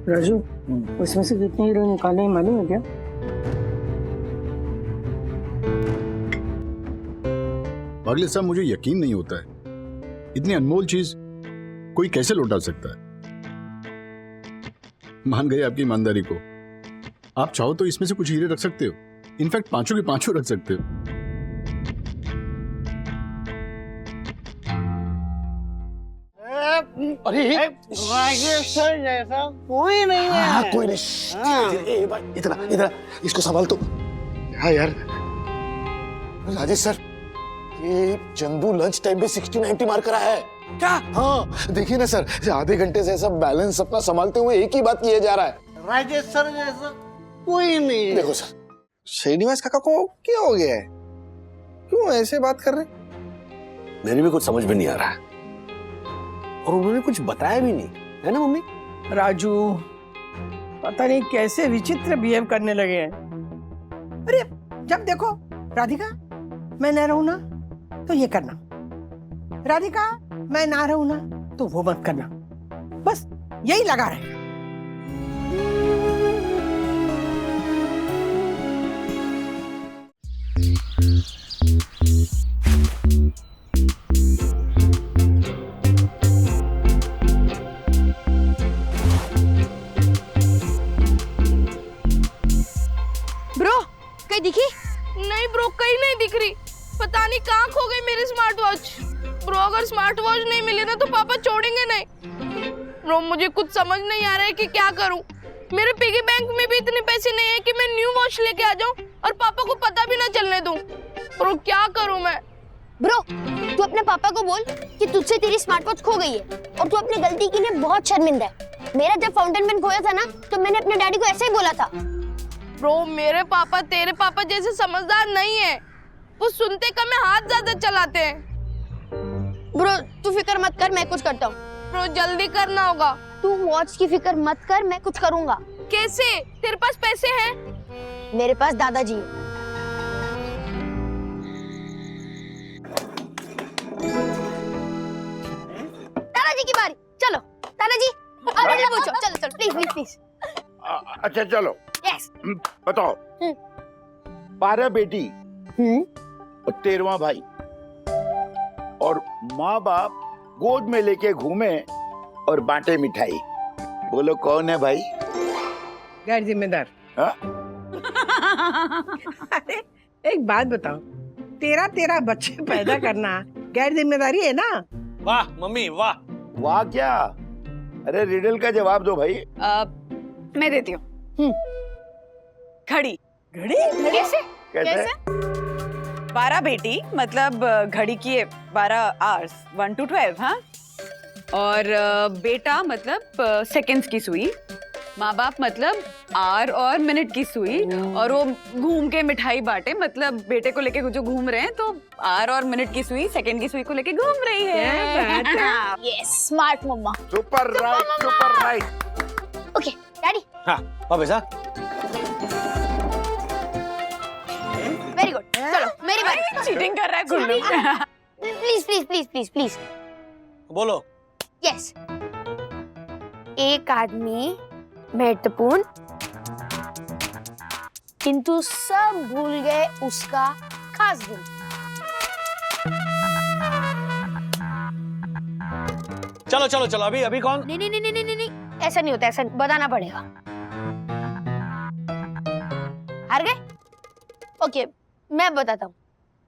राजू, उसमें से कितनी हीरो निकाले मालूम है क्या? पागले साहब, मुझे यकीन नहीं होता है इतनी अनमोल चीज कोई कैसे लौटा सकता है। मान गए आपकी ईमानदारी को। आप चाहो तो इसमें से कुछ हीरे रख सकते हो, इनफैक्ट पांचों के पांचों रख सकते हो। अरे राजेश्वर जैसा कोई नहीं है। हाँ, कोई नहीं। ए भाई, इतना इतना इसको संभाल तो। हाँ यार, राजेश सर, ये चंदू लंच टाइम पे 60-90 मार करा है। क्या? हाँ देखिए ना सर, आधे घंटे से सब बैलेंस अपना संभालते हुए एक ही बात किया जा रहा है। राजेश्वर जैसा कोई नहीं है। देखो सर, श्रीनिवास काका को क्या हो गया है? क्यों ऐसे बात कर रहे? मेरे भी कुछ समझ में नहीं आ रहा है, और उन्होंने कुछ बताया भी नहीं, है ना मम्मी? राजू, पता नहीं कैसे विचित्र बिहेव करने लगे हैं। अरे जब देखो राधिका मैं न रहूं ना तो ये करना, राधिका मैं ना रहूं ना तो वो मत करना, बस यही लगा रहे। ब्रो कहीं दिखी? नहीं ब्रो, कहीं नहीं दिख रही। पता नहीं कहाँ खो गई मेरी स्मार्ट वॉच। ब्रो अगर स्मार्ट वॉच नहीं मिली ना तो पापा छोड़ेंगे नहीं। ब्रो मुझे कुछ समझ नहीं आ रहा है कि क्या करूं। मेरे पिगी बैंक में भी इतने पैसे नहीं है कि मैं न्यू वॉच लेके आ जाऊं और पापा को पता भी ना चलने दूं। ब्रो क्या करूं मैं? ब्रो तू अपने पापा को बोल कि तुझसे तेरी स्मार्ट वॉच खो गई है और तू अपनी गलती के लिए बहुत शर्मिंदा है। मेरा जब फाउंटेन पेन खोया था ना तो मैंने अपने डैडी को ऐसे ही बोला था। ब्रो मेरे पापा तेरे पापा जैसे समझदार नहीं है, वो सुनते कम है, हाथ ज्यादा चलाते हैं। ब्रो तू फिक्र मत कर, मैं कुछ करता हूँ। ब्रो जल्दी करना होगा। तू वॉच की फिक्र मत कर, मैं कुछ करूँगा। कैसे? तेरे पास पैसे हैं? मेरे पास दादाजी है। दादाजी की बारी, चलो दादाजी अब इन्हें पूछो। चलो चलो प्लीज प्लीज प्लीज। अच्छा चलो, यस। बताओ। 12 बेटी और 13वां भाई, और माँ बाप गोद में लेके घूमे और बांटे मिठाई। बोलो कौन है भाई? गैर जिम्मेदार। हाँ? अरे एक बात बताओ, तेरा बच्चे पैदा करना गैर जिम्मेदारी है ना? वाह मम्मी वाह। वाह क्या? अरे रिडल का जवाब दो भाई। मैं देती हूँ। घड़ी। घड़ी? कैसे? कैसे? 12 बेटी मतलब घड़ी की 12 आवर्स 1 to 12, हाँ। और बेटा मतलब सेकंड्स की सुई, माँ बाप मतलब आवर और मिनट की सुई, और वो घूम के मिठाई बांटे मतलब बेटे को लेके जो घूम रहे हैं तो आवर और मिनट की सुई सेकंड की सुई को लेके घूम रही है। Yes smart mama. Super right, super right. Okay daddy. हाँ वापस सा। वेरी गुड, चलो मेरी बारी। चीटिंग कर रहा है Gullu. Please please please please please बोलो। यस। एक आदमी महत्वपूर्ण किंतु सब भूल गए उसका खास गुण। चलो चलो चलो, अभी अभी कौन? नहीं नहीं नहीं नहीं नहीं नहीं, ऐसा नहीं होता, ऐसा बताना पड़ेगा। हार गए? ओके मैं बताता हूँ।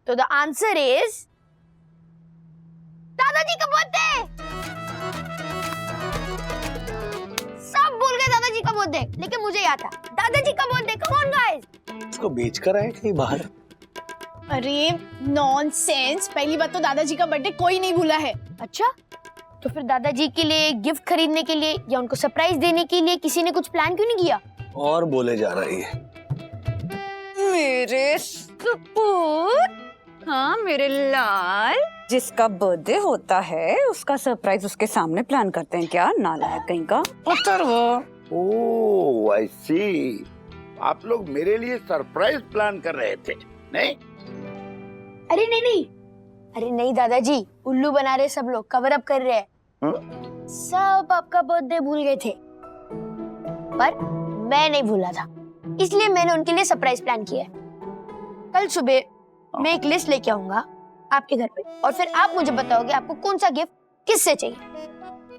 तो द आंसर इज दादाजी का बर्थडे। सब भूल गए दादाजी का बर्थडे, लेकिन मुझे याद था दादाजी का बर्थडे। Come on guys. इसको बेच कर आए कहीं बाहर? अरे नॉनसेंस, पहली बात तो दादाजी का बर्थडे कोई नहीं भूला है। अच्छा तो फिर दादाजी के लिए गिफ्ट खरीदने के लिए या उनको सरप्राइज देने के लिए किसी ने कुछ प्लान क्यों नहीं किया? और बोले जा रही है। मेरे सपूत, हाँ मेरे लाल, जिसका बर्थडे होता है उसका सरप्राइज उसके सामने प्लान करते हैं क्या? नालायक कहीं का। उत्तर वो। ओह आई सी, आप लोग मेरे लिए सरप्राइज प्लान कर रहे थे, नहीं? अरे नहीं नहीं, अरे नहीं दादाजी, उल्लू बना रहे सब लोग, कवर अप कर रहे हैं। सब आपका बर्थडे भूल गए थे। पर मैं नहीं भूला था, इसलिए मैंने उनके लिए सरप्राइज प्लान किया है। कल सुबह मैं एक लिस्ट लेके आऊंगा आपके घर पे और फिर आप मुझे बताओगे आपको कौन सा गिफ्ट किससे चाहिए।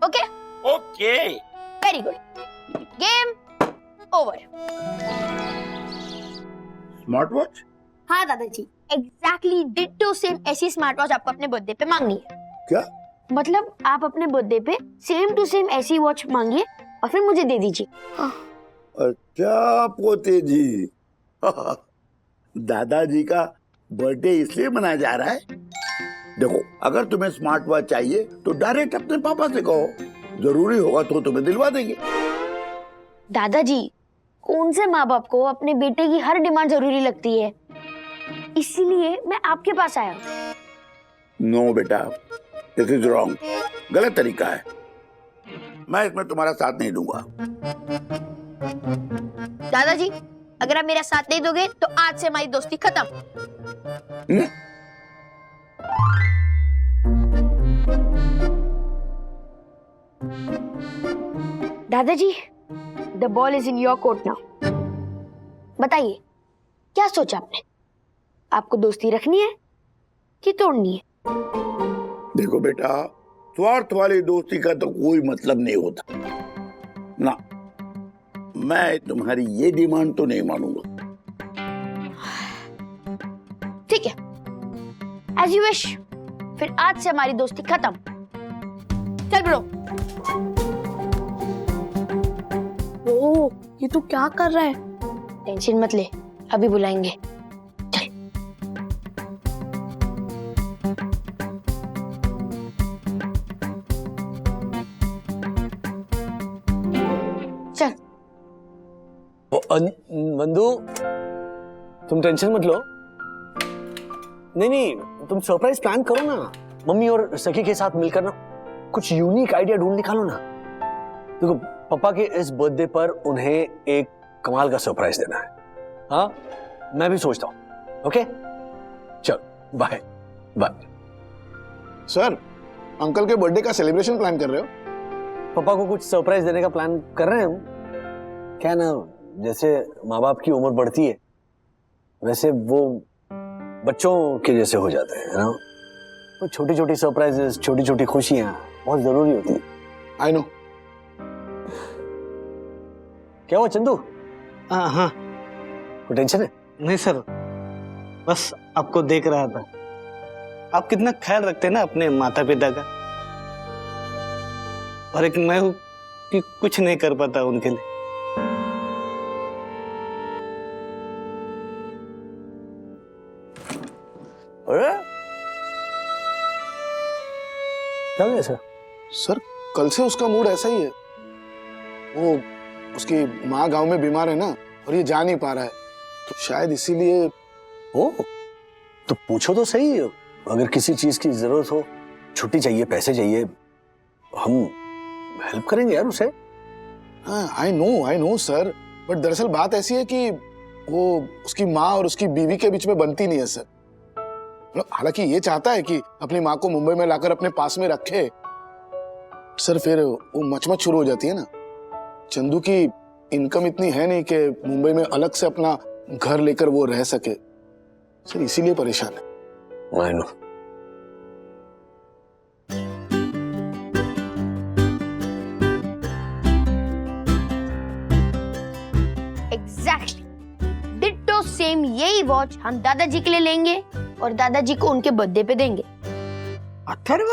Okay? Okay. Very good. Game over. Smart watch? हाँ दादाजी, एग्जैक्टली डिट्टो सेम ऐसी स्मार्ट वॉच आपको अपने बर्थडे पे मांगनी है। क्या? मतलब आप अपने बर्थडे पे सेम टू सेम ऐसी वॉच मांगिए और फिर मुझे दे दीजिए। अच्छा पोते जी, दादाजी का बर्थडे इसलिए मनाया जा रहा है? देखो, अगर तुम्हें स्मार्ट वॉच चाहिए तो डायरेक्ट अपने पापा से कहो, जरूरी होगा तो तुम्हें दिलवा देंगे। दादाजी, कौन से माँ बाप को अपने बेटे की हर डिमांड जरूरी लगती है, इसीलिए मैं आपके पास आया। नो बेटा, दिस इज रॉन्ग, गलत तरीका है। मैं इसमें तुम्हारा साथ नहीं दूंगा। दादाजी, अगर आप मेरा साथ नहीं दोगे तो आज से हमारी दोस्ती खत्म। दादाजी, the ball is in your court now. बताइए, क्या सोचा आपने? आपको दोस्ती रखनी है कि तोड़नी है? देखो बेटा, स्वार्थ वाली दोस्ती का तो कोई मतलब नहीं होता ना। मैं तुम्हारी ये डिमांड तो नहीं मानूंगा। ठीक है, एज यू विश। फिर आज से हमारी दोस्ती खत्म। चल ब्रो। ओ, ये तू क्या कर रहा है? टेंशन मत ले, अभी बुलाएंगे। चल। चल। बंधु, तुम टेंशन मत लो। नहीं, तुम सरप्राइज प्लान करो ना, मम्मी और सखी के साथ मिलकर ना कुछ यूनिक आइडिया ढूंढ निकालो ना। देखो, पापा के इस बर्थडे पर उन्हें एक कमाल का सरप्राइज देना है। हाँ, मैं भी सोचता हूँ। ओके, चल, बाय बाय। सर, अंकल के बर्थडे का सेलिब्रेशन प्लान कर रहे हो? पापा को कुछ सरप्राइज देने का प्लान कर रहे हैं हम। क्या ना, जैसे माँ बाप की उम्र बढ़ती है वैसे वो बच्चों के जैसे हो जाते हैं ना। तो छोटी छोटी सरप्राइजेस, छोटी छोटी खुशियां बहुत जरूरी होती है। I know. क्या हुआ चंदू? हाँ, कोई टेंशन है? नहीं सर, बस आपको देख रहा था। आप कितना ख्याल रखते हैं ना अपने माता पिता का, और एक मैं हूँ कि कुछ नहीं कर पाता उनके लिए। अरे क्या हुआ सर? सर, कल से उसका मूड ऐसा ही है। वो उसकी माँ गांव में बीमार है ना, और ये जा नहीं पा रहा है, तो शायद इसीलिए। ओ, तो पूछो तो सही, अगर किसी चीज की जरूरत हो, छुट्टी चाहिए, पैसे चाहिए, हम हेल्प करेंगे यार उसे। हाँ, आई नो सर, बट दरअसल बात ऐसी है कि वो उसकी माँ और उसकी बीवी के बीच में बनती नहीं है सर। हालांकि ये चाहता है कि अपनी माँ को मुंबई में लाकर अपने पास में रखे, सर फिर वो मचमच शुरू हो जाती है ना। चंदू की इनकम इतनी है नहीं कि मुंबई में अलग से अपना घर लेकर वो रह सके, सर इसीलिए परेशान है। I know. Exactly ditto same यही वॉच हम दादाजी के लिए लेंगे और दादाजी को उनके बर्थडे पे देंगे। अथर्व,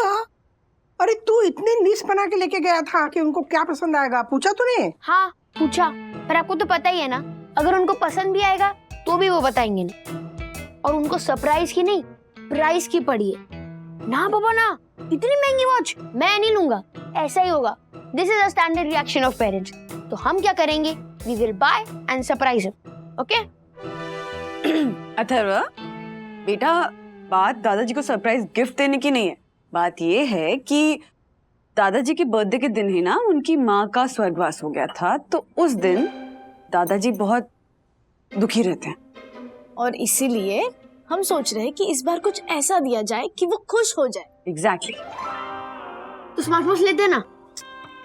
अरे तू इतनी लिस्ट बना के लेके गया था कि उनको क्या पसंद आएगा, पूछा तूने? हाँ पूछा, पर आपको तो पता ही है ना, अगर उनको पसंद भी आएगा तो भी वो बताएंगे ना। और उनको सरप्राइज की नहीं, प्राइस की पड़ी है ना बाबा ना। इतनी महंगी वॉच मैं नहीं लूंगा, ऐसा ही होगा। This is a standard reaction of parents. तो हम क्या करेंगे, we will buy and surprise him. Okay? Atharva बेटा, बात दादाजी को सरप्राइज गिफ्ट देने की नहीं है। बात ये है कि दादाजी के बर्थडे के दिन ही ना उनकी माँ का स्वर्गवास हो गया था, तो उस दिन दादाजी बहुत दुखी रहते हैं, और इसीलिए हम सोच रहे हैं कि इस बार कुछ ऐसा दिया जाए कि वो खुश हो जाए। एग्जैक्टली। तो स्मार्ट वॉच लेते ना।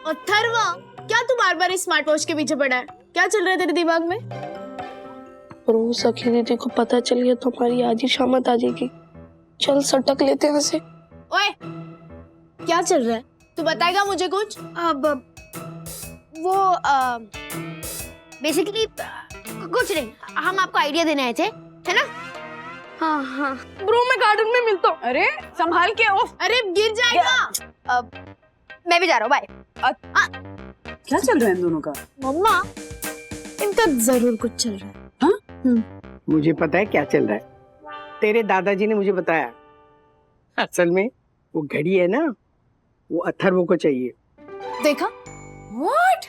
अथर्व, क्या तू बार बार इस स्मार्ट वॉच के पीछे पड़ा है? क्या चल रहा है तेरे दिमाग में? ब्रो सखी दीदी को पता चल गया तो हमारी आज ही शामत आ जाएगी। चल सटक लेते हैं से। ओए, क्या चल रहा है? तू बताएगा मुझे कुछ? अब वो बेसिकली कुछ नहीं, हम आपको आइडिया देने आए थे, है ना? हाँ हाँ। ब्रो मैं गार्डन में मिलता हूँ। अरे संभाल के। ओफ, अरे गिर जाएगा। मैं भी जा रहा हूँ, बाय। क्या चल रहा है इन दोनों का? मम्मा, इनका जरूर कुछ चल रहा है। मुझे पता है क्या चल रहा है। तेरे दादाजी ने मुझे बताया। असल में वो घड़ी है ना, वो अथर्व को चाहिए। देखा? व्हाट?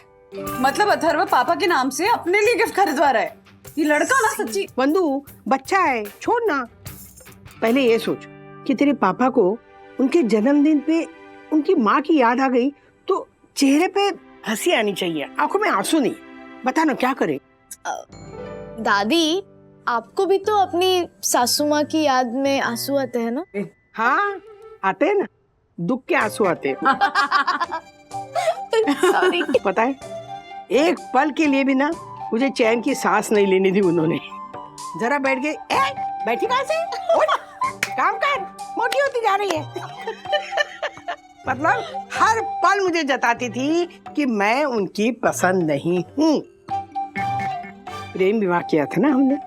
मतलब अथर्व पापा के नाम से अपने लिए गिफ्ट खरीदवा रहा है? ये लड़का ना सच्ची। बंधु बच्चा है, छोड़ ना। पहले ये सोच कि तेरे पापा को उनके जन्मदिन पे उनकी माँ की याद आ गई तो चेहरे पे हंसी आनी चाहिए, आंखों में आंसू नहीं। बता ना क्या करे। दादी, आपको भी तो अपनी सासू माँ की याद में आंसू आते हैं ना? हाँ आते हैं ना, दुख के आंसू आते हैं। सॉरी। पता है, एक पल के लिए भी ना मुझे चैन की सांस नहीं लेनी थी उन्होंने। जरा बैठ गए, बैठी कहाँ से? उठ, काम कर, मोटी होती जा रही है। मतलब हर पल मुझे जताती थी कि मैं उनकी पसंद नहीं हूँ। प्रेम विवाह किया था ना हमने।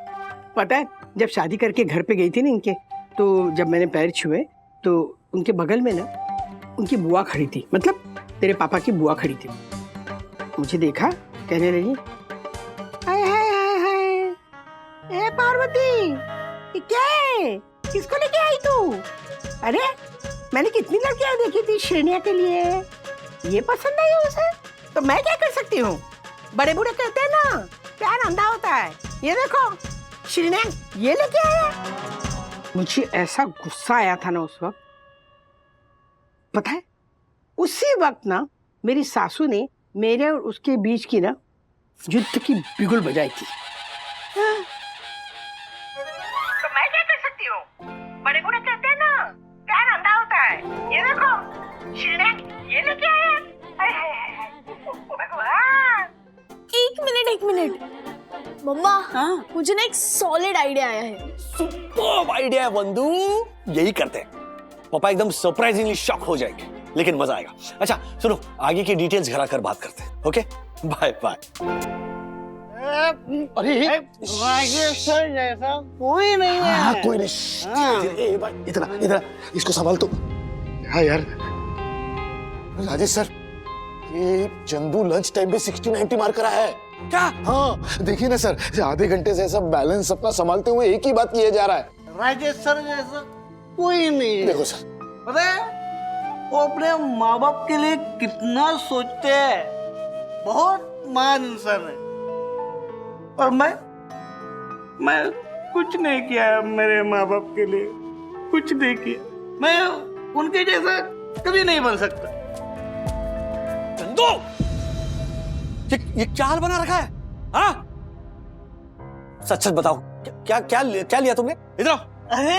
पता है, जब शादी करके घर पे गई थी ना इनके, तो जब मैंने पैर छुए तो उनके बगल में ना उनकी बुआ खड़ी थी, मतलब तेरे पापा की बुआ खड़ी थी। मुझे देखा, कहने लगी, हाय हाय हाय हाय, ए पार्वती, ये क्या है? किसको लेके आई तू? अरे मैंने कितनी लड़कियां देखी थी श्रेणिया के लिए, ये पसंद आई उसे, तो मैं क्या कर सकती हूँ? बड़े बूढ़े कहते हैं ना, प्यार अंधा होता है। ये देखो श्रेणिया ये लेके आया। मुझे ऐसा गुस्सा आया था ना उस वक्त। पता है, उसी वक्त ना मेरी सासू ने मेरे और उसके बीच की ना युद्ध की बिगुल बजाई थी। तो मैं क्या कर सकती हूँ? बड़े बूढ़े कहते हैं ना, प्यार अंधा होता है। ये देखो श्रीनाथ ये लेके आया। हाय हाय हाय, भगवान। एक मिनट मम्मा, हाँ? मुझे ना एक सॉलिड आइडिया आया है। सुपर्ब आइडिया है बंधु, यही करते हैं। पापा एकदम सरप्राइजिंगली शॉक हो जाएंगे, लेकिन मजा आएगा। अच्छा सुनो, आगे की डिटेल्स घर आकर बात करते हैं। Okay, bye bye. अरे राजेश्वर जैसा कोई नहीं है। हाँ, कोई नहीं। इतना इसको संभाल तो। हाँ यार राजेश सर, ये चंदू लंच टाइम पे 60-90 मार करा है। क्या? हाँ देखिए ना सर, आधे घंटे से सब बैलेंस अपना संभालते हुए एक ही बात किए जा रहा है। राजेश्वर जैसा कोई नहीं है। देखो सर, पता है वो अपने माँ बाप के लिए कितना सोचते हैं, बहुत महान इंसान है। और मैं कुछ नहीं किया मेरे माँ बाप के लिए, कुछ नहीं किया। मैं उनके जैसा कभी नहीं बन सकता। चंदू, ये क्या हाल बना रखा है? हाँ, सच सच बताओ, क्या क्या क्या लिया तुमने? इधर आओ। अरे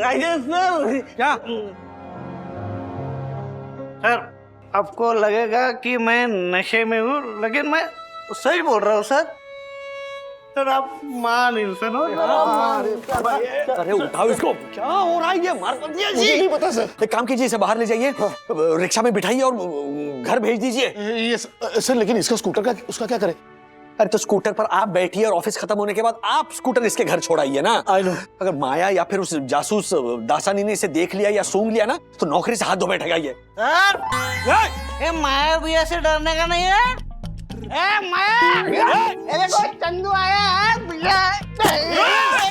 राजेश्वर, क्या? सर आपको लगेगा कि मैं नशे में हूँ, लेकिन मैं सच बोल रहा हूँ सर। सर आप महान इंसान हो। अरे उठाओ इसको, क्या हो रहा है? ये मार दिया जी। मुझे नहीं पता सर। एक काम कीजिए, इसे बाहर ले जाइए, रिक्शा में बिठाइए और घर भेज दीजिए। ये सर, लेकिन इसका स्कूटर का उसका क्या करें? अरे तो स्कूटर पर आप बैठिए और ऑफिस खत्म होने के बाद आप स्कूटर इसके घर छोड़ाइए ना। I know. अगर माया या फिर उस जासूस दासानी ने इसे देख लिया या सूंघ लिया ना, तो नौकरी से हाथ धो बैठेगा ये। सर ये माया भैया से डरने का नहीं है। ए माया, देखो चंदू आया है भैया।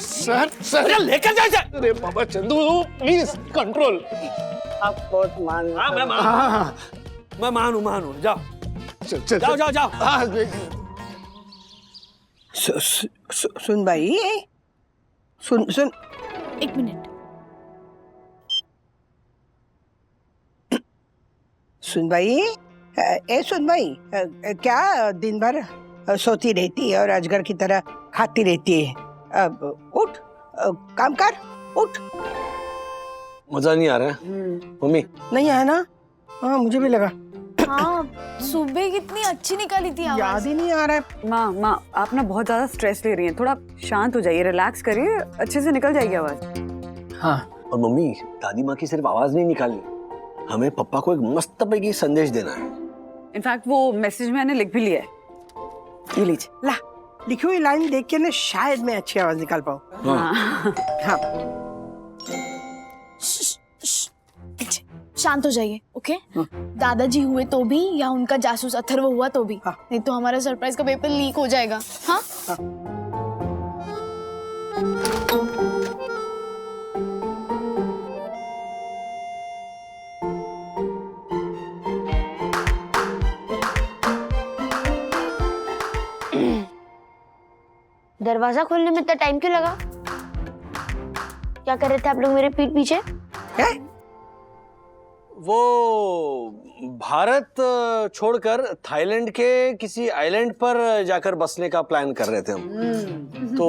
सर लेकर जाइए। अरे बाबा चंदू, प्लीज कंट्रोल। आप बहुत मान। हाँ मैं हाँ मैं मानू। जाओ चल जाओ जाओ। हाँ सुन भाई, सुन। एक मिनट। सुन भाई, सुन भाई, क्या दिन भर सोती रहती है और अजगर की तरह खाती रहती है? अब उठ, काम कर, उठ। मजा नहीं आ रहा है मम्मी? नहीं आया ना? हाँ मुझे भी लगा। हाँ सुबह कितनी अच्छी निकाली थी याद आवाज। ही नहीं आ रहा है। माँ आप ना बहुत ज्यादा स्ट्रेस ले रही हैं, थोड़ा शांत हो जाइए, रिलैक्स करिए, अच्छे से निकल जाएगी आवाज। हाँ और मम्मी, दादी माँ की सिर्फ आवाज नहीं निकालनी, हमें पप्पा को एक मस्त पैकी संदेश देना है। इनफैक्ट वो मैसेज मैंने लिख भी लिया है, ये लीजिए। ला, लिखी हुई लाइन देख के ना शायद मैं अच्छी आवाज निकाल पाऊँ। हाँ। हाँ शांत हो जाइए, ओके? दादाजी हुए तो भी या उनका जासूस अथर्व हुआ तो भी, हाँ। नहीं तो हमारा सरप्राइज का पेपर लीक हो जाएगा। हाँ, दरवाजा खोलने में इतना टाइम क्यों लगा? क्या कर रहे थे आप लोग मेरे पीठ पीछे? है? वो भारत छोड़कर थाईलैंड के किसी आइलैंड पर जाकर बसने का प्लान कर रहे थे हम। तो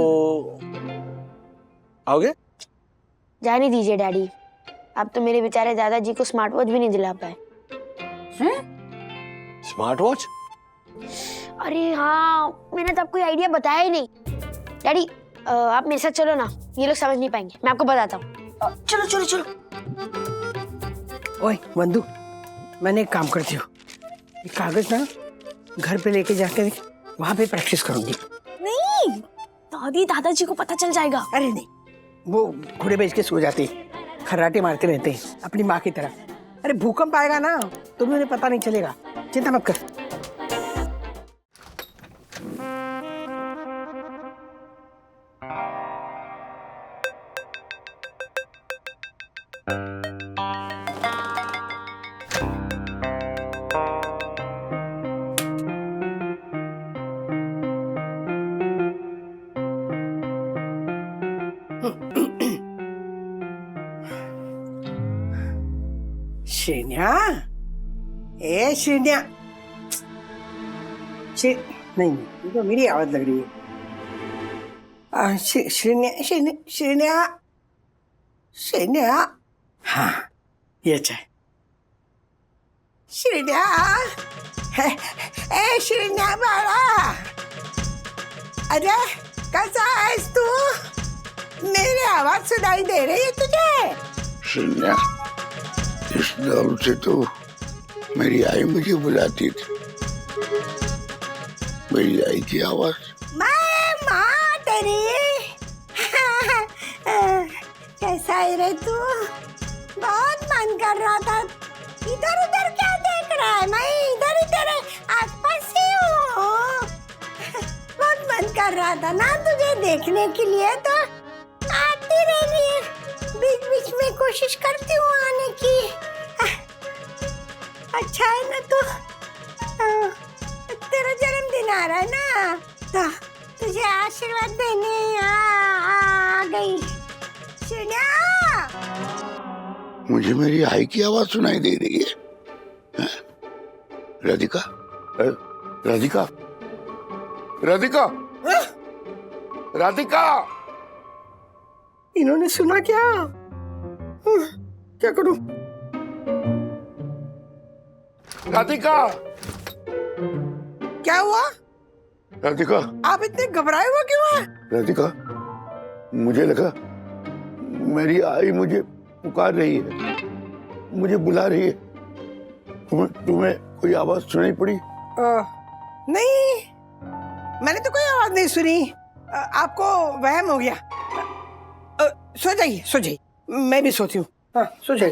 आओगे? जाने दीजिए डैडी, आप तो मेरे बेचारे दादाजी को स्मार्ट वॉच भी नहीं दिला पाए। Smart watch? अरे हाँ, मैंने तो आपको ये आइडिया बताया ही नहीं। डैडी आप मेरे साथ चलो ना, ये लोग समझ नहीं पाएंगे, मैं आपको बताता हूँ। चलो चलो चलो। ओए बंधु, मैंने एक काम करती हूँ, ये कागज ना घर पे लेके जाकर वहां पे प्रैक्टिस करूंगी। नहीं, दादी दादाजी को पता चल जाएगा। अरे नहीं, वो घोड़े बेच के सो जाते हैं, खर्राटे मारते रहते हैं अपनी माँ की तरह। अरे भूकंप आएगा ना तो भी उन्हें पता नहीं चलेगा, चिंता मत कर। श्रेण्या, ए श्रेण्या, नहीं ये तो मेरी आवाज लग रही है। श्रेण्या श्रेण्या श्रेण्या श्रेण्या, हाँ ये अच्छा है। श्रेण्या, ए श्रेण्या बाळा, अरे कैसा आहेस तू? मेरी आवाज सुनाई दे रही है तुझे? सुनिया, इस दौर से तो मेरी आई मुझे बुलाती थी। मेरी आई की आवाज। मैं माँ तेरी। कैसा है रे तू? बहुत मन कर रहा था। इधर उधर क्या देख रहा है? मैं इधर ही तेरे आसपास ही हूँ। बहुत मन कर रहा था ना तुझे देखने के लिए, तो आती रहनी है। बीच बीच में कोशिश करती हूँ आने की। अच्छा है ना तू? तेरा जन्मदिन आ रहा है ना, तो तुझे आशीर्वाद देने आ गई। सुनिया, मुझे मेरी आई की आवाज सुनाई दे रही है। राधिका, राधिका, राधिका, राधिका। इन्होंने सुना क्या? क्या करूं? राधिका, क्या हुआ? राधिका, आप इतने घबराए हुए क्यों हैं? राधिका, मुझे लगा मेरी आई मुझे पुकार रही है, मुझे बुला रही है। तुम्हें कोई आवाज सुनाई पड़ी? नहीं, मैंने तो कोई आवाज नहीं सुनी। आपको वहम हो गया। सो जाइए, सो जाइए, मैं भी सोती हूँ। हाँ, सो जाइए।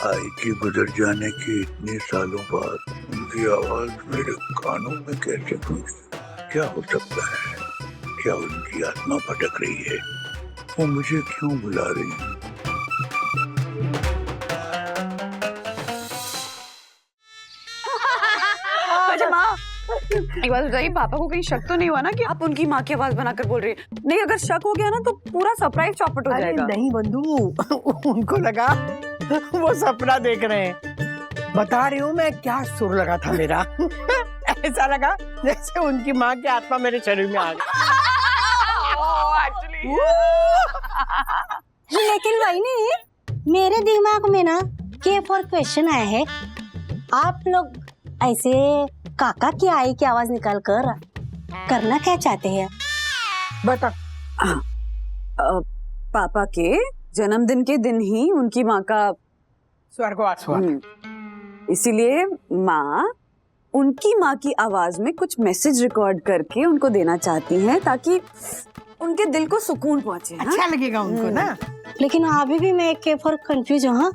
आई के गुजर जाने के इतने सालों बाद उनकी आवाज मेरे कानों में कैसे गूंजी? क्या हो सकता है? क्या उनकी आत्मा भटक रही है? वो मुझे क्यों बुला रही है? अच्छा माँ, एक बात बताइए, पापा को कहीं शक तो नहीं हुआ ना कि आप उनकी माँ की आवाज बनाकर बोल रही है? नहीं, अगर शक हो गया ना तो पूरा सरप्राइज चौपट हो अरे जाएगा। नहीं बंधु, उनको लगा वो सपना देख रहे हैं। बता रही हूँ मैं क्या सुर लगा था मेरा। ऐसा लगा जैसे उनकी माँ की आत्मा मेरे शरीर में आ गई। लेकिन भाई नहीं, मेरे दिमाग में ना के फॉर क्वेश्चन आया है। आप लोग ऐसे काका की आई की आवाज निकाल कर करना क्या चाहते हैं? बता। पापा के जन्मदिन के दिन ही उनकी माँ का स्वर्गवास हुआ। इसीलिए माँ उनकी माँ की आवाज में कुछ मैसेज रिकॉर्ड करके उनको देना चाहती हैं ताकि उनके दिल को सुकून पहुंचे। अच्छा लगेगा उनको ना। लेकिन अभी भी मैं के फॉर कंफ्यूज हूँ। हाँ?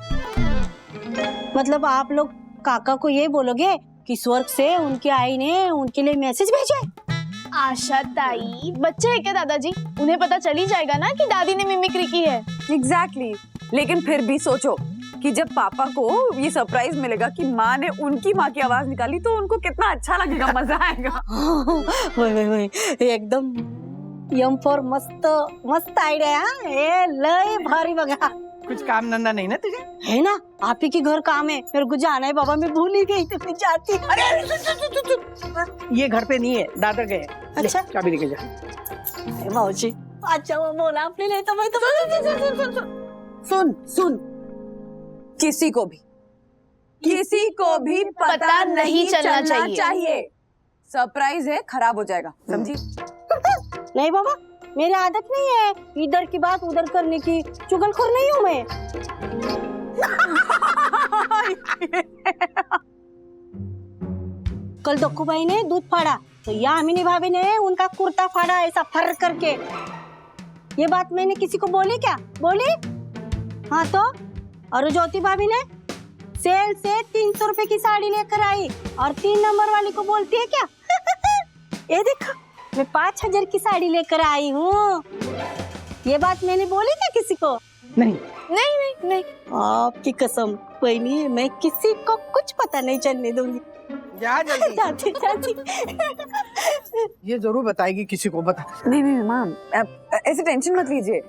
मतलब आप लोग काका को ये बोलोगे कि स्वर्ग से उनकी आई ने उनके लिए मैसेज भेजा है? आशा ताई बच्चे है क्या दादाजी, उन्हें पता चल ही जाएगा ना कि दादी ने मिमिक्री की है। एग्जैक्टली लेकिन फिर भी सोचो कि जब पापा को ये सरप्राइज मिलेगा कि माँ ने उनकी माँ की आवाज निकाली तो उनको कितना अच्छा लगेगा, मजा आएगा। वही एकदम यम फॉर मस्त मस्त आइडिया। ए लय भारी बघा। कुछ काम धंधा नहीं ना तुझे? है ना, आप ही के घर काम है, मेरे को जाना है बाबा, मैं भूल ही गई तो मैं जाती। अरे ये घर पे नहीं है, दादा गए। अच्छा चाबी लेके जा। मौजी अच्छा वो बोला आपने, नहीं तो मैं तो सुन किसी को भी पता नहीं चलना चाहिए। सरप्राइज है, खराब हो जाएगा, समझी? नहीं बाबा, मेरी आदत नहीं है इधर की बात उधर करने की, चुगलखोर नहीं हूँ मैं। कल दक्कू भाई ने दूध फाड़ा तो यामिनी भाभी ने उनका कुर्ता फाड़ा ऐसा फर करके। ये बात मैंने किसी को बोली क्या? बोली? हाँ तो? और ज्योति भाभी ने सेल से 300 रुपए की साड़ी लेकर आई और 3 नंबर वाली को बोलती है क्या? ये देखो मैं 5000 की साड़ी लेकर आई हूँ। ये बात मैंने बोली क्या किसी को? नहीं नहीं नहीं नहीं, आपकी कसम कोई नहीं, मैं किसी को कुछ पता नहीं चलने दूंगी। जा जल्दी। जाती जाती। ये जरूर बताएगी किसी को, बता। नहीं माँ ऐसे टेंशन मत लीजिए,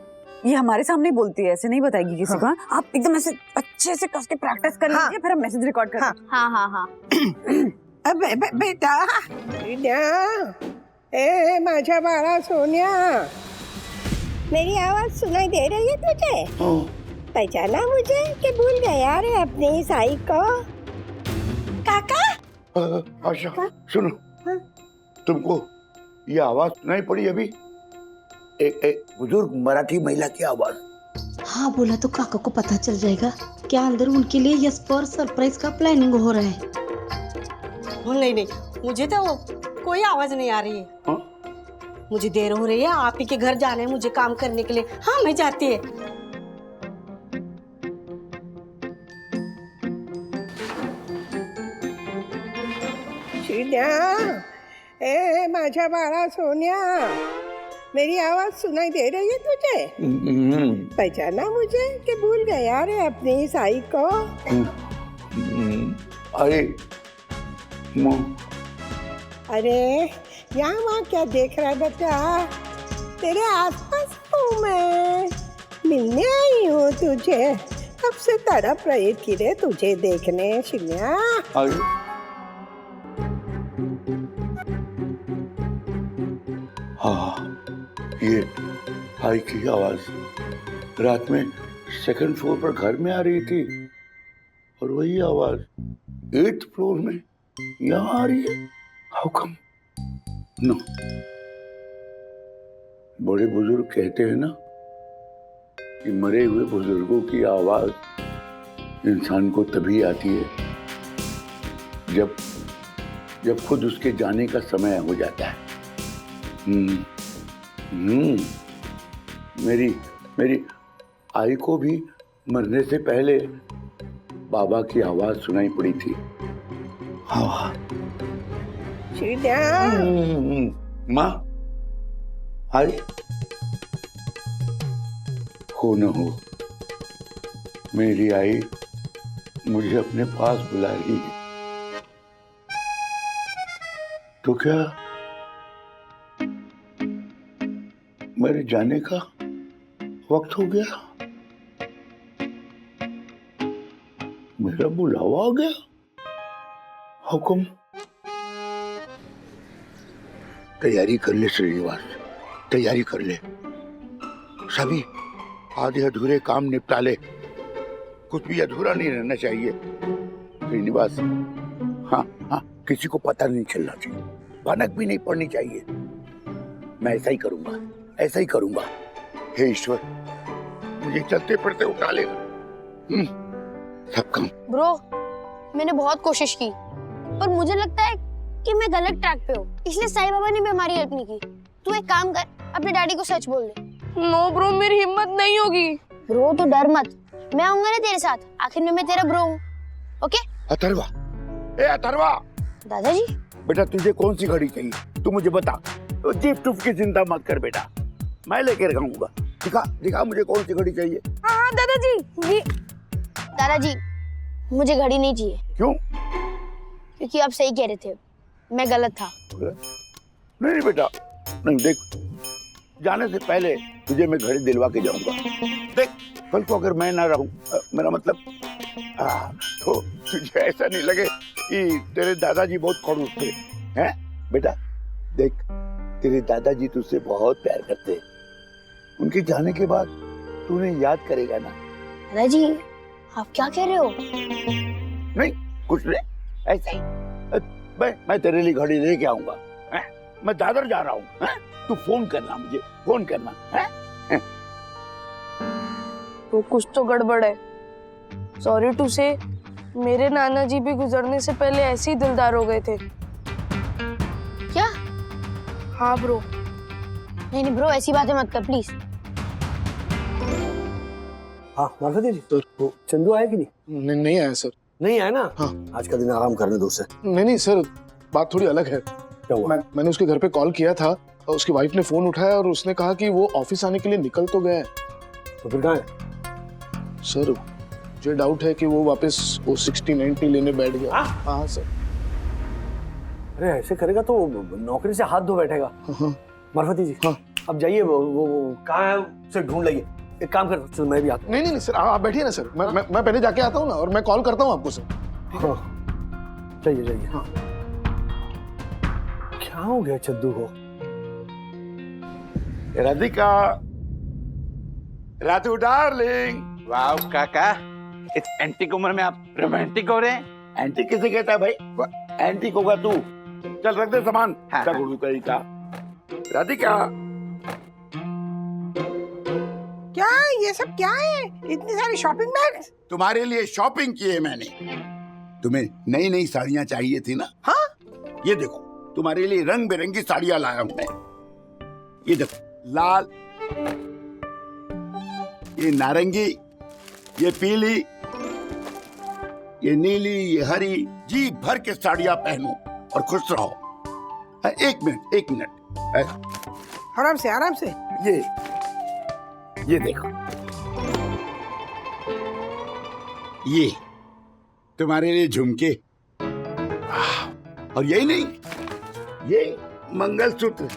ये हमारे सामने बोलती है, ऐसे नहीं बताएगी किसी को। आप एकदम ऐसे अच्छे से कस के प्रैक्टिस कर लीजिए, फिर हम मैसेज रिकॉर्ड करेंगे। हाँ। अबे बेटा ए माझ्या बाळा सोन्या, मेरी आवाज सुनाई दे रही है तुझे? पहचाना मुझे कि भूल गया रे अपनी साई को? काका आशा सुनो, तुमको ये आवाज सुनाई पड़ी अभी? एक बुजुर्ग मराठी महिला की आवाज। हाँ बोला तो काका को पता चल जाएगा क्या अंदर उनके लिए यस पर सरप्राइज का प्लानिंग हो रहा है। नहीं मुझे तो कोई आवाज नहीं आ रही है। हाँ? मुझे देर हो रही है, आप ही के घर जाना है मुझे काम करने के लिए। हाँ मैं जाती है। शिद्या ए माझ्या बाळा सोन्या, मेरी आवाज सुनाई दे रही है तुझे? पहचाना मुझे कि भूल गया रे अपनी साई को? अरे माँ, अरे यहाँ वहाँ क्या देख रहा है बच्चा? तेरे आसपास हूँ मैं, मिलने आई हूँ तुझे। कब से तड़प रही थी रे तुझे देखने शिन्या। अरे हाँ, ये भाई की आवाज रात में 2nd फ्लोर पर घर में आ रही थी और वही आवाज 8th फ्लोर में यहाँ आ रही है। How come? नो, बड़े बुजुर्ग कहते हैं ना कि मरे हुए बुजुर्गों की आवाज इंसान को तभी आती है जब खुद उसके जाने का समय हो जाता है। मेरी आई को भी मरने से पहले बाबा की आवाज सुनाई पड़ी थी। हाँ माँ, आई हो न हो मेरी आई मुझे अपने पास बुला रही है, तो क्या मेरे जाने का वक्त हो गया? मेरा बुलावा आ गया? हुक्म? तैयारी कर ले श्रीनिवास, तैयारी कर ले। सभी आधे अधूरे काम निपटा ले, कुछ भी अधूरा नहीं रहना चाहिए। श्रीनिवास, हाँ हाँ, किसी को पता नहीं चलना चाहिए, भनक भी नहीं पड़नी चाहिए। मैं ऐसा ही करूंगा, ऐसा ही करूंगा। हे ईश्वर, मुझे चलते फिरते उठा लेना। सब काम। ब्रो, मैंने बहुत कोशिश की पर मुझे लगता है कि मैं गलत ट्रैक पे हूँ, इसलिए साईं बाबा ने भी हमारी हेल्प नहीं की। तू एक काम कर, अपने डैडी को सच बोल दे। नो ब्रो, मेरी हिम्मत नहीं होगी। ब्रो तो डर मत, मैं आऊंगा ना तेरे साथ, आखिर में मैं तेरा ब्रो हूँ। ओके? अथर्वा, ए अथर्वा, दादाजी, बेटा तुझे कौन सी घड़ी चाहिए तू मुझे बता। तो जीप टूप की चिंता मत कर बेटा, मैं लेकर जाऊंगा। दिखा दिखा मुझे कौन सी घड़ी चाहिए। हाँ दादाजी, ये दादाजी मुझे घड़ी नहीं चाहिए। क्यों? क्योंकि आप सही कह रहे थे, मैं गलत था। नहीं बेटा, नहीं, देख जाने से पहले तुझे मैं घड़ी दिलवा के जाऊंगा। देख कल को अगर मैं ना रहूं, मेरा मतलब तो तुझे ऐसा नहीं लगे कि तेरे दादाजी बहुत खड़ूस थे, हैं? बेटा देख, तेरे दादाजी तुझसे बहुत प्यार करते हैं। उनके जाने के बाद तू उन्हें याद करेगा ना? दादाजी आप क्या कह रहे हो? नहीं कुछ नहीं, ऐसा ही। मैं तेरे लिए घड़ी लेके आऊंगा। मैं दादर जा रहा हूँ, तू फोन करना, मुझे फोन करना है? तो कुछ तो गड़बड़ है। सॉरी टू से, मेरे नाना जी भी गुजरने से पहले ऐसे ही दिलदार हो गए थे। क्या? हाँ ब्रो। नहीं ब्रो, ऐसी बातें मत कर प्लीज। हाँ मालूम जी, तो चंदू आया कि नहीं? नहीं आया सर। नहीं आया ना? हाँ। आज का दिन आराम करने दो उसे। नहीं सर, बात थोड़ी अलग है। क्या हुआ? मैंने उसके घर पे कॉल किया था और उसकी वाइफ ने फोन उठाया और उसने कहा कि वो ऑफिस आने के लिए निकल तो गए हैं। तो फिर कहाँ है? सर मुझे डाउट है कि वो वापस वो 60-90 लेने बैठ गया। हाँ सर। अरे ऐसे करेगा तो नौकरी से हाथ धो बैठेगा। मार्फती जी, हाँ अब जाइए, वो कहाँ है उसे ढूंढ लाइए। एक काम कर, चल मैं भी आता हूँ। नहीं सर, आप बैठिए ना सर, मैं पहले जाके आता हूँ ना, और मैं कॉल करता हूँ आपको सर। हाँ जाइए। हाँ क्या हो गया चद्दू को? राधिका, राधू डार्लिंग। वाह काका, इस एंटीक उम्र में आप रोमांटिक हो रहे हैं। एंटी किसे कहता है भाई? एंटीक होगा तू। चल रख दे सामान। हाँ। चल उर्दू कही था। राधिका, क्या ये सब क्या है? इतनी सारी शॉपिंग बैग्स? तुम्हारे लिए शॉपिंग की है मैंने। तुम्हें नई नई साड़ियाँ चाहिए थी ना? हाँ। ये देखो, तुम्हारे लिए रंग बिरंगी साड़ियाँ लाया हूँ मैं। ये देखो, लाल, ये नारंगी, ये पीली, ये नीली, ये हरी, जी भर के साड़ियाँ पहनो और खुश रहो। एक मिनट। आराम से। ये देखो, ये तुम्हारे लिए झुमके, और यही नहीं, ये मंगलसूत्र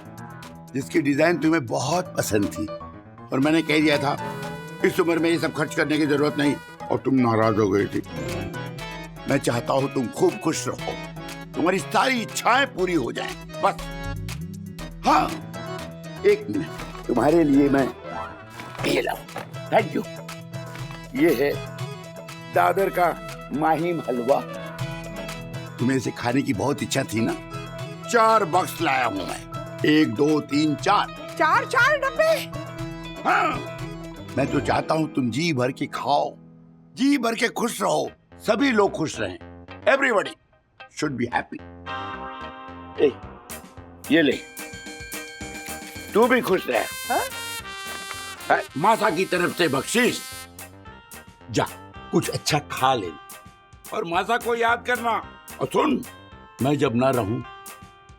जिसकी डिजाइन तुम्हें बहुत पसंद थी, और मैंने कह दिया था इस उम्र में ये सब खर्च करने की जरूरत नहीं, और तुम नाराज हो गई थी। मैं चाहता हूं तुम खूब खुश रहो, तुम्हारी सारी इच्छाएं पूरी हो जाएं, बस। हाँ, एक मिनट, तुम्हारे लिए मैं ये लाऊं। Thank you. ये है दादर का माहिम हलवा। तुम्हें इसे खाने की बहुत इच्छा थी ना? 4 बॉक्स लाया हूं मैं। 1 2 3 4 4 डब्बे। हाँ, मैं तो चाहता हूं तुम जी भर के खाओ, जी भर के खुश रहो, सभी लोग खुश रहें। Everybody should be happy. ये ले, तू भी खुश रह। हाँ? माता की तरफ से बख्शिश। जा कुछ अच्छा खा ले और माता को याद करना। और सुन, मैं जब ना रहूं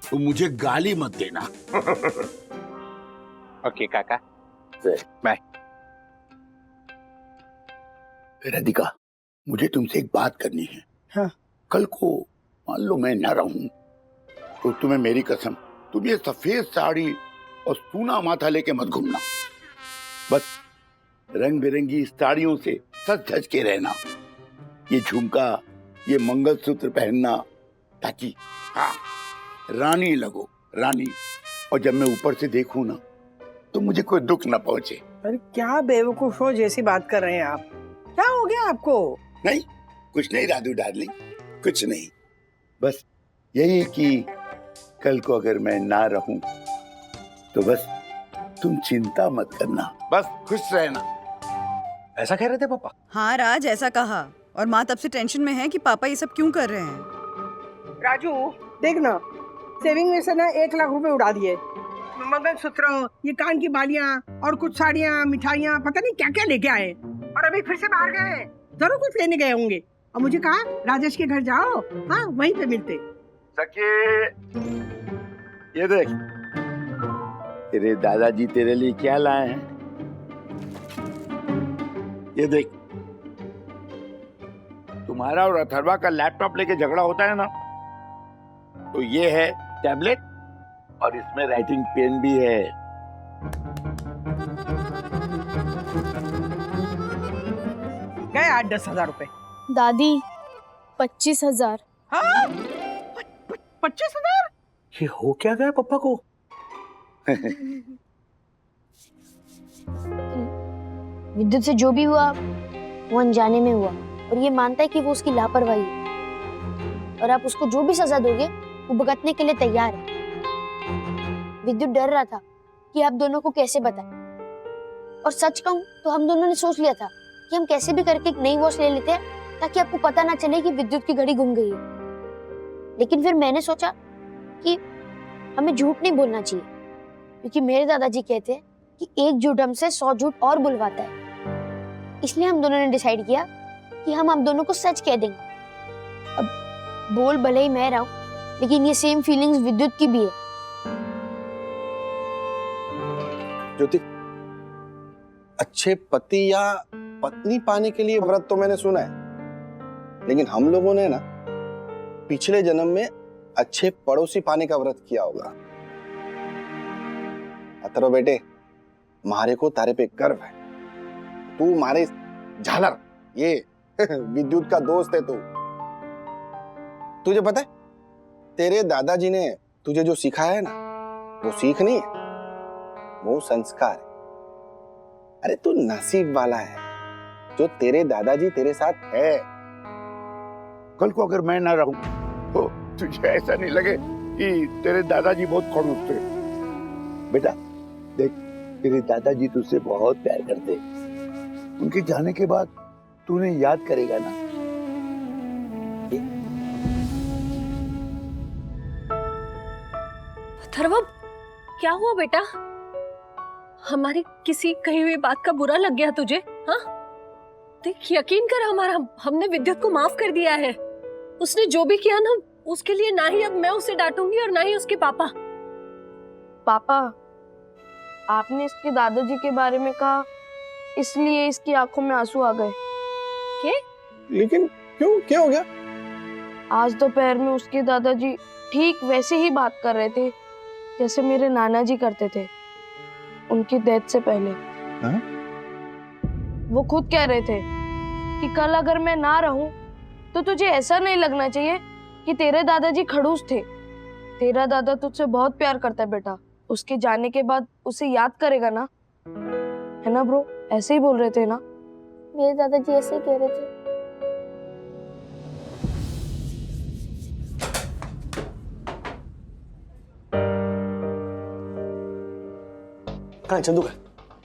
तो मुझे गाली मत देना। ओके काका, बाय। राधिका, मुझे तुमसे एक बात करनी है। हाँ। कल को मान लो मैं ना रहूं तो तुम्हें मेरी कसम, तुम ये सफेद साड़ी और सूना माथा लेके मत घूमना। बस रंग बिरंगी साड़ियों से सज धज के रहना, ये झुमका, ये मंगलसूत्र पहनना, ताकि हाँ रानी लगो, रानी। और जब मैं ऊपर से देखूं ना तो मुझे कोई दुख ना पहुंचे। अरे क्या बेवकूफों जैसी बात कर रहे हैं आप? क्या हो गया आपको? नहीं, कुछ नहीं राधू डार्लिंग, कुछ नहीं। बस यही कि कल को अगर मैं ना रहूं तो बस तुम चिंता मत करना, बस खुश रहना। ऐसा कह रहे थे पापा? हाँ राज, ऐसा कहा। और माँ तब से टेंशन में है कि पापा ये सब क्यों कर रहे हैं। राजू देख ना, सेविंग में से ना 1 लाख रुपए उड़ा दिए। मंगलसूत्र, ये कान की बालियां और कुछ साड़ियां, मिठाइयां, पता नहीं क्या क्या लेके आए। और अभी फिर से बाहर गए, जरूर कुछ लेने गए होंगे। और मुझे कहा राजेश के घर जाओ, हाँ वहीं पे मिलते। सखी, ये देख, तेरे दादाजी तेरे लिए क्या लाए हैं। ये देख, तुम्हारा और अथर्वा का लैपटॉप लेके झगड़ा होता है ना, तो ये है टैबलेट और इसमें राइटिंग पेन भी है। गए 8-10 हजार रुपए। दादी 25,000। हाँ? 25,000? ये हो क्या गया पापा को? विद्युत से जो भी हुआ वो अनजाने में हुआ, और ये मानता है कि वो उसकी लापरवाही है, और आप उसको जो भी सजा दोगे वो भुगतने के लिए तैयार है। विद्युत डर रहा था कि आप दोनों को कैसे बताएं, और सच कहूं तो हम दोनों ने सोच लिया था कि हम कैसे भी करके एक नई वॉच ले लेते हैं ताकि आपको पता ना चले कि विद्युत की घड़ी गुम गई है। लेकिन फिर मैंने सोचा कि हमें झूठ नहीं बोलना चाहिए, क्योंकि मेरे दादाजी कहते हैं कि एक झूठ हमसे 100 झूठ और बुलवाता है। इसलिए हम दोनों ने डिसाइड किया कि हम आप दोनों को सच कह देंगे। अब बोल भले ही मैं रहा हूं, लेकिन ये सेम फीलिंग्स विद्युत की भी है। ज्योति, अच्छे पति या पत्नी पाने के लिए व्रत तो मैंने सुना है, लेकिन हम लोगों ने ना पिछले जन्म में अच्छे पड़ोसी पाने का व्रत किया होगा। अतरो बेटे, मारे को तारे पे गर्व है। तू मारे झालर, ये विद्युत का दोस्त है तू। तुझे पता है, तेरे दादाजी ने तुझे जो सिखाया है ना, वो सीख नहीं है, वो संस्कार है। अरे तू नसीब वाला है जो तेरे दादाजी तेरे साथ है। कल को अगर मैं ना रहूं तो तुझे ऐसा नहीं लगे कि तेरे दादाजी बहुत खड़ूस थे। बेटा देख, तेरे दादाजी तुझसे बहुत प्यार करते। उनके जाने के बाद तू उन्हें याद करेगा ना। अथर्व, क्या हुआ बेटा? हमारी किसी कही हुई बात का बुरा लग गया तुझे? हाँ देख, यकीन कर, हमने विद्युत को माफ कर दिया है। उसने जो भी किया ना, उसके लिए ना ही अब मैं उसे डांटूंगी और ना ही उसके पापा। पापा, आपने इसके दादाजी के बारे में कहा, इसलिए इसकी आंखों में आंसू आ गए। क्या? लेकिन क्यों, क्या हो गया? आज दोपहर में उसके दादाजी ठीक वैसे ही बात कर रहे थे जैसे मेरे नाना जी करते थे उनकी डेथ से पहले। हाँ? वो खुद कह रहे थे कि कल अगर मैं ना रहूं तो तुझे ऐसा नहीं लगना चाहिए कि तेरे दादाजी खड़ूस थे। तेरा दादा तुझसे बहुत प्यार करता है बेटा, उसके जाने के बाद उसे याद करेगा ना, है ना ब्रो? ऐसे ही बोल रहे थे ना? मेरे दादाजी ऐसे ही कह रहे थे। कहाँ चंदू का?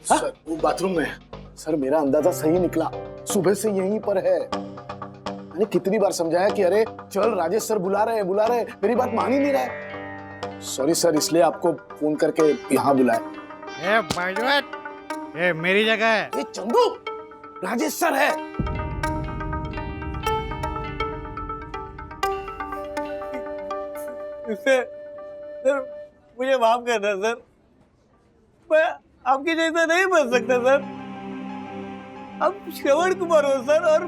सर वो बाथरूम में है। सर मेरा अंदाजा सही निकला, सुबह से यहीं पर है। मैंने कितनी बार समझाया कि अरे चल, राजेश सर बुला रहे हैं, मेरी बात मान ही नहीं रहा है। सॉरी सर, इसलिए आपको फोन करके यहाँ बुलाया। ये मेरी जगह है। ये चंदू, राजेश सर है। सर मुझे माफ करना सर, मैं आपके जैसा नहीं बन सकता सर। आप श्रवण कुमार हो सर, और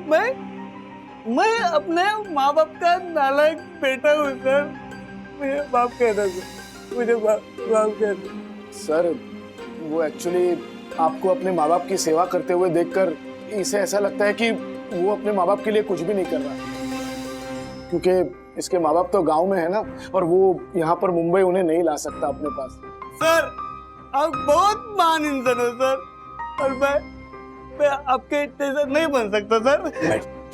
मैं अपने माँ बाप का नालायक बेटा हूँ सर। मुझे माफ करना सर, मुझे माफ करना। सर वो एक्चुअली आपको अपने माँ बाप की सेवा करते हुए देखकर इसे ऐसा लगता है कि वो अपने माँ बाप के लिए कुछ भी नहीं कर रहा, क्योंकि इसके माँ बाप तो गांव में है ना, और वो यहाँ पर मुंबई उन्हें नहीं ला सकता अपने पास। सर आप बहुत महान इंसान हो सर, और मैं आपके जैसा नहीं बन सकता सर।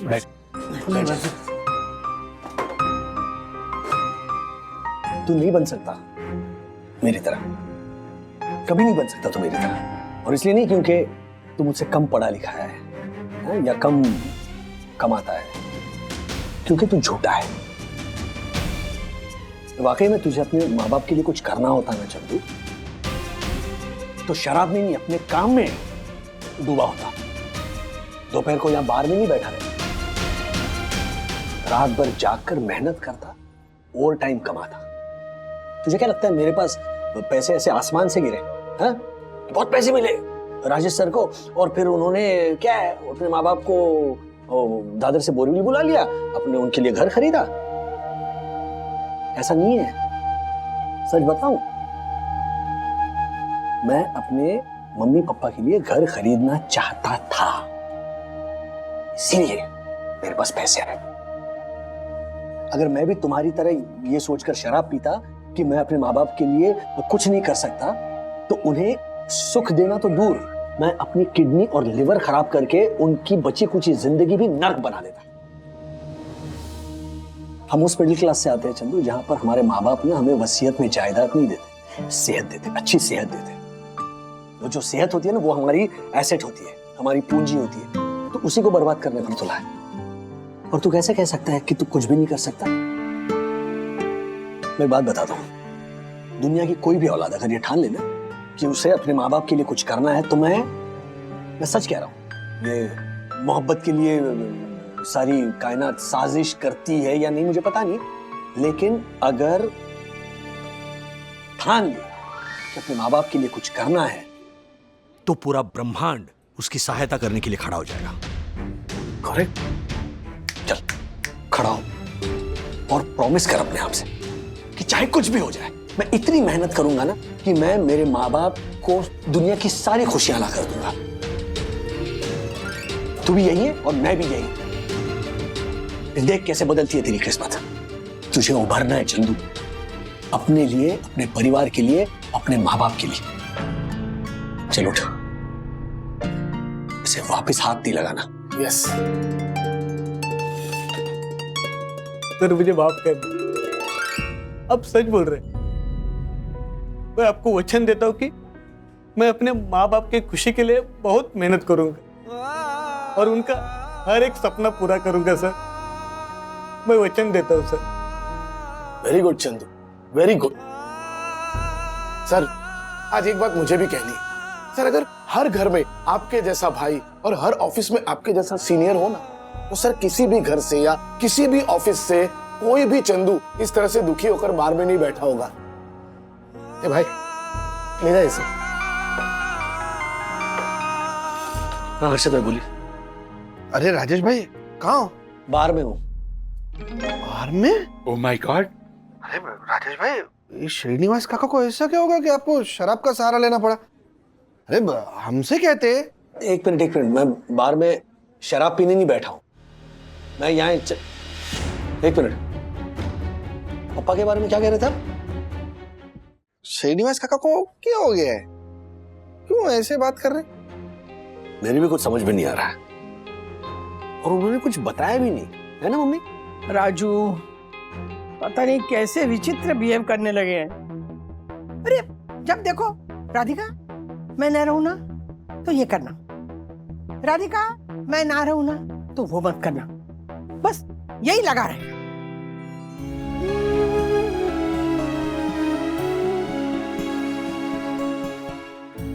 बैठ। तू नहीं बन सकता मेरी तरह, कभी नहीं बन सकता तू मेरी तरह। और इसलिए नहीं क्योंकि तू मुझसे कम पढ़ा लिखा है या कम कमाता है, क्योंकि तू झूठा है। वाकई में तुझे अपने माँ बाप के लिए कुछ करना होता ना चंदू, तो शराब में नहीं अपने काम में डूबा होता। दोपहर को यहां बार में नहीं बैठा रहता, रात भर जागकर मेहनत करता, ओवर टाइम कमाता। तुझे क्या लगता है मेरे पास पैसे ऐसे आसमान से गिरे हैं? बहुत पैसे मिले राजेश सर को, और फिर उन्होंने क्या है अपने माँ बाप को दादर से बोरीवली बुला लिया, अपने उनके लिए घर खरीदा। ऐसा नहीं है, सच बताऊं, मैं अपने मम्मी पापा के लिए घर खरीदना चाहता था, इसीलिए मेरे पास पैसे आए। अगर मैं भी तुम्हारी तरह ये सोचकर शराब पीता कि मैं अपने माँ बाप के लिए कुछ नहीं कर सकता, तो उन्हें सुख देना तो दूर, मैं अपनी किडनी और लिवर खराब करके उनकी बची कुची जिंदगी भी नर्क बना देता। हम उस मिडिल क्लास से आते हैं चंदू, जहां पर हमारे माँ बाप ने हमें वसीयत में जायदाद नहीं देते, सेहत देते, अच्छी सेहत देते। वो जो सेहत होती है ना, वो हमारी एसेट होती है, हमारी पूंजी होती है, तो उसी को बर्बाद करने पर तुला है। और तू कैसे कह सकता है कि तू कुछ भी नहीं कर सकता? मैं बात बताता हूं, दुनिया की कोई भी औलाद अगर ये ठान ले ना कि उसे अपने माँ बाप के लिए कुछ करना है, तो मैं सच कह रहा हूं, ये मोहब्बत के लिए सारी कायनात साजिश करती है या नहीं मुझे पता नहीं, लेकिन अगर ठान ले कि अपने माँ बाप के लिए कुछ करना है, तो पूरा ब्रह्मांड उसकी सहायता करने के लिए खड़ा हो जाएगा। करेक्ट? चल खड़ा हो और प्रॉमिस कर अपने आप से कि चाहे कुछ भी हो जाए, मैं इतनी मेहनत करूंगा ना कि मैं मेरे माँ बाप को दुनिया की सारी खुशियां ला कर दूंगा। तू भी यही है और मैं भी यही। देख कैसे बदलती है तेरी किस्मत। तुझे उभरना है चंदू, अपने लिए, अपने परिवार के लिए, अपने माँ बाप के लिए। चल उठ, इसे वापस हाथ नहीं लगाना। यस सर मुझे माफ कर दो, अब सच बोल रहे। मैं आपको वचन देता हूँ कि मैं अपने माँ बाप की खुशी के लिए बहुत मेहनत करूंगा और उनका हर एक सपना पूरा करूंगा सर, मैं वचन देता हूँ sir. Very good Chandu, very good. Sir आज एक बात मुझे भी कहनी है सर, अगर हर घर में आपके जैसा भाई और हर ऑफिस में आपके जैसा सीनियर हो ना, तो सर किसी भी घर से या किसी भी ऑफिस से कोई भी चंदू इस तरह से दुखी होकर बार में नहीं बैठा होगा। ए भाई ले जाए इसे। हाँ हर्षद भाई बोलिए। अरे राजेश भाई कहाँ हो? बाहर में हूँ। बाहर में? Oh my God. अरे राजेश भाई, ये श्रीनिवास काका को ऐसा क्या होगा कि आपको शराब का सहारा लेना पड़ा? अरे हमसे कहते। एक मिनट, मैं बाहर में शराब पीने नहीं बैठा हूं, मैं यहाँ एक मिनट, पापा के बारे में क्या कह रहे थे आप? श्रीनिवास काका को क्या हो गया है, क्यों ऐसे बात कर रहे? मेरी भी कुछ समझ में नहीं आ रहा है, और उन्होंने कुछ बताया भी नहीं, है ना मम्मी? राजू पता नहीं कैसे विचित्र बिहेव करने लगे हैं। अरे जब देखो राधिका मैं न रहूं ना तो ये करना, राधिका मैं ना रहूं ना तो वो मत करना, बस यही लगा रहे।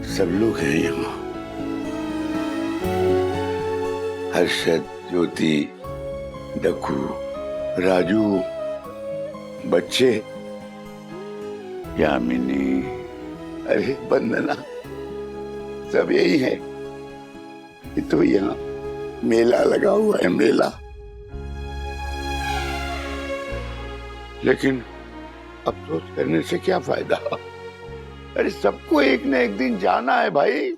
सब लोग हैं यहाँ, हर्षद, ज्योति, डक्कू, राजू, बच्चे, यामिनी, अरे वंदना, सब यही है। ये तो यहाँ मेला लगा हुआ है, मेला। लेकिन अफसोस करने से क्या फायदा? अरे सबको एक न एक दिन जाना है भाई,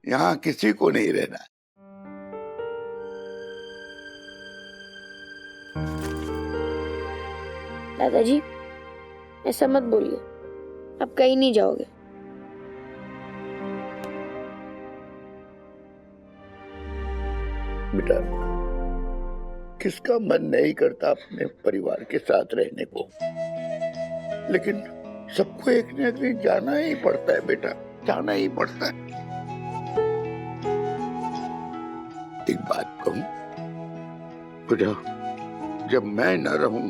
यहाँ किसी को नहीं रहना है। दादाजी ऐसा मत बोलिए, आप कहीं नहीं जाओगे। बेटा, किसका मन नहीं करता अपने परिवार के साथ रहने को, लेकिन सबको एक न एक दिन जाना ही पड़ता है बेटा, जाना ही पड़ता है। एक बात कहूं बेटा, जब मैं ना रहूं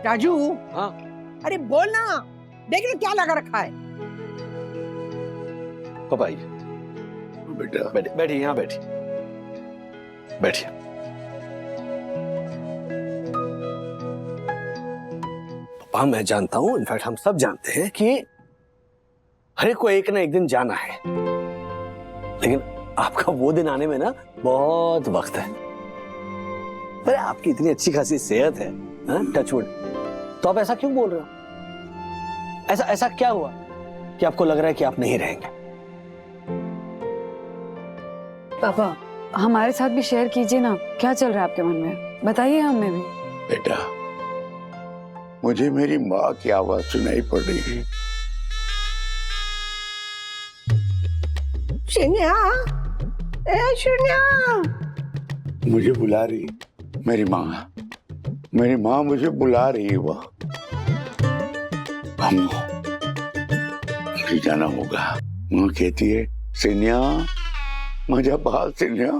राजू, हाँ अरे बोल ना, देख ना क्या लगा रखा है। पापा आइए, बेटा बैठिए यहाँ बैठिए। पापा मैं जानता हूं, इनफैक्ट हम सब जानते हैं कि हर एक को एक ना एक दिन जाना है, लेकिन आपका वो दिन आने में ना बहुत वक्त है। अरे आपकी इतनी अच्छी खासी सेहत है, टचवुड, तो आप ऐसा क्यों बोल रहे हो? ऐसा क्या हुआ कि आपको लग रहा है कि आप नहीं रहेंगे? पापा हमारे साथ भी शेयर कीजिए ना, क्या चल रहा है आपके मन में, बताइए हमें भी। बेटा, मुझे मेरी माँ की आवाज सुनाई पड़ रही है। शिन्या, ए शिन्या, मुझे बुला रही मेरी माँ मुझे बुला रही है। वह हम मुझे जाना होगा। माँ कहती है, सिन्या मजा बाल, सिन्या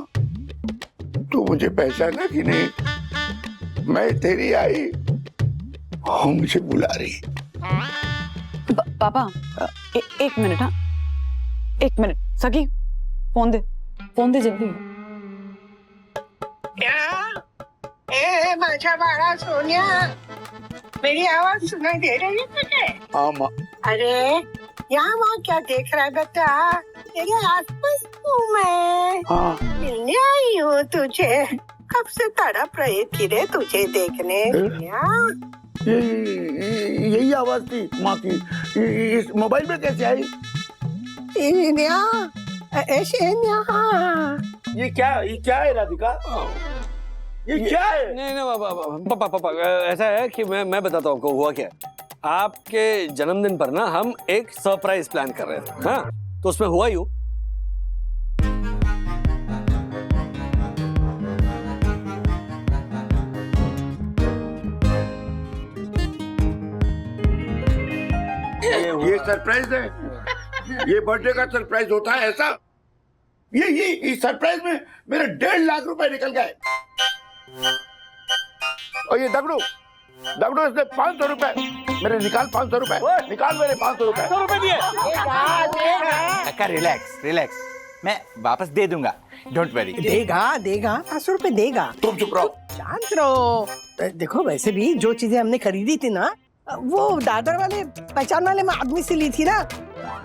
तू मुझे पहचाना कि नहीं, मैं तेरी आई। वो मुझे बुला रही। पापा एक मिनट, हाँ एक मिनट, सखी फोन दे जल्दी। ए माझा बाळा सोनिया, मेरी आवाज सुनाई दे रही है तुझे? हाँ माँ। अरे यहाँ वहाँ क्या देख रहा है बेटा, तेरे आसपास हूँ मैं। हाँ। मिलने आई हूँ तुझे, कब से तड़प रही थी रे तुझे देखने। यही आवाज थी माँ की, इस मोबाइल में कैसे आई? ये क्या है राधिका? ये क्या है? नहीं पापा ऐसा है कि मैं बताता हूँ आपको हुआ क्या। आपके जन्मदिन पर ना हम एक सरप्राइज प्लान कर रहे थे, हाँ तो उसमें हुआ यूं, ये सरप्राइज है? ये बर्थडे का सरप्राइज होता है ऐसा? ये इस सरप्राइज में मेरे 1.5 लाख रुपए निकल गए। और ये दगड़ू इसने 500 रुपए मेरे निकाल, 500 रुपए निकाल, मेरे 500 रुपए। 100 रुपए दिए। काका रिलैक्स, मैं वापस दे दूंगा, डोंट वरी। देगा 500 रुपए देगा। तुम चुप रहो, शांत रहो। देखो वैसे भी जो चीजें हमने खरीदी थी ना, वो दादर वाले पहचान वाले आदमी से ली थी ना,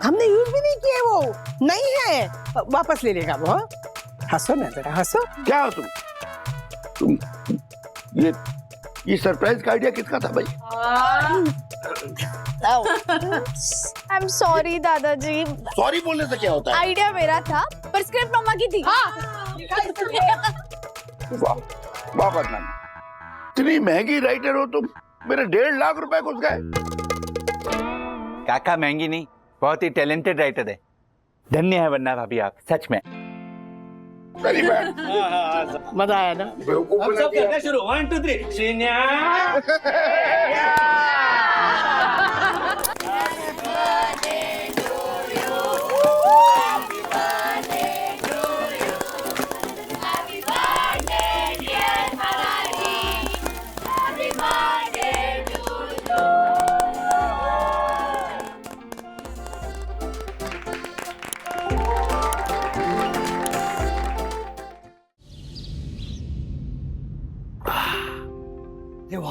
हमने यूज भी नहीं किए, वो नहीं है, वापस ले लेगा वो। हंसो ना जरा, हंसो। क्या हो तुम ये सरप्राइज का आइडिया किसका था भाई? आई एम सॉरी दादाजी, सॉरी बोलने से क्या होता है? आइडिया मेरा था पर स्क्रिप्ट मम्मा की थी। वाह बदनाम, इतनी महंगी राइटर हो तुम, मेरे 1.5 लाख रुपए घुस गए। काका महंगी नहीं, बहुत ही टैलेंटेड राइटर है। धन्य है वरना भाभी आप, सच में। मेरी बहन, मजा आया ना? हम सब करना शुरू, 1 2 3 शिन्या।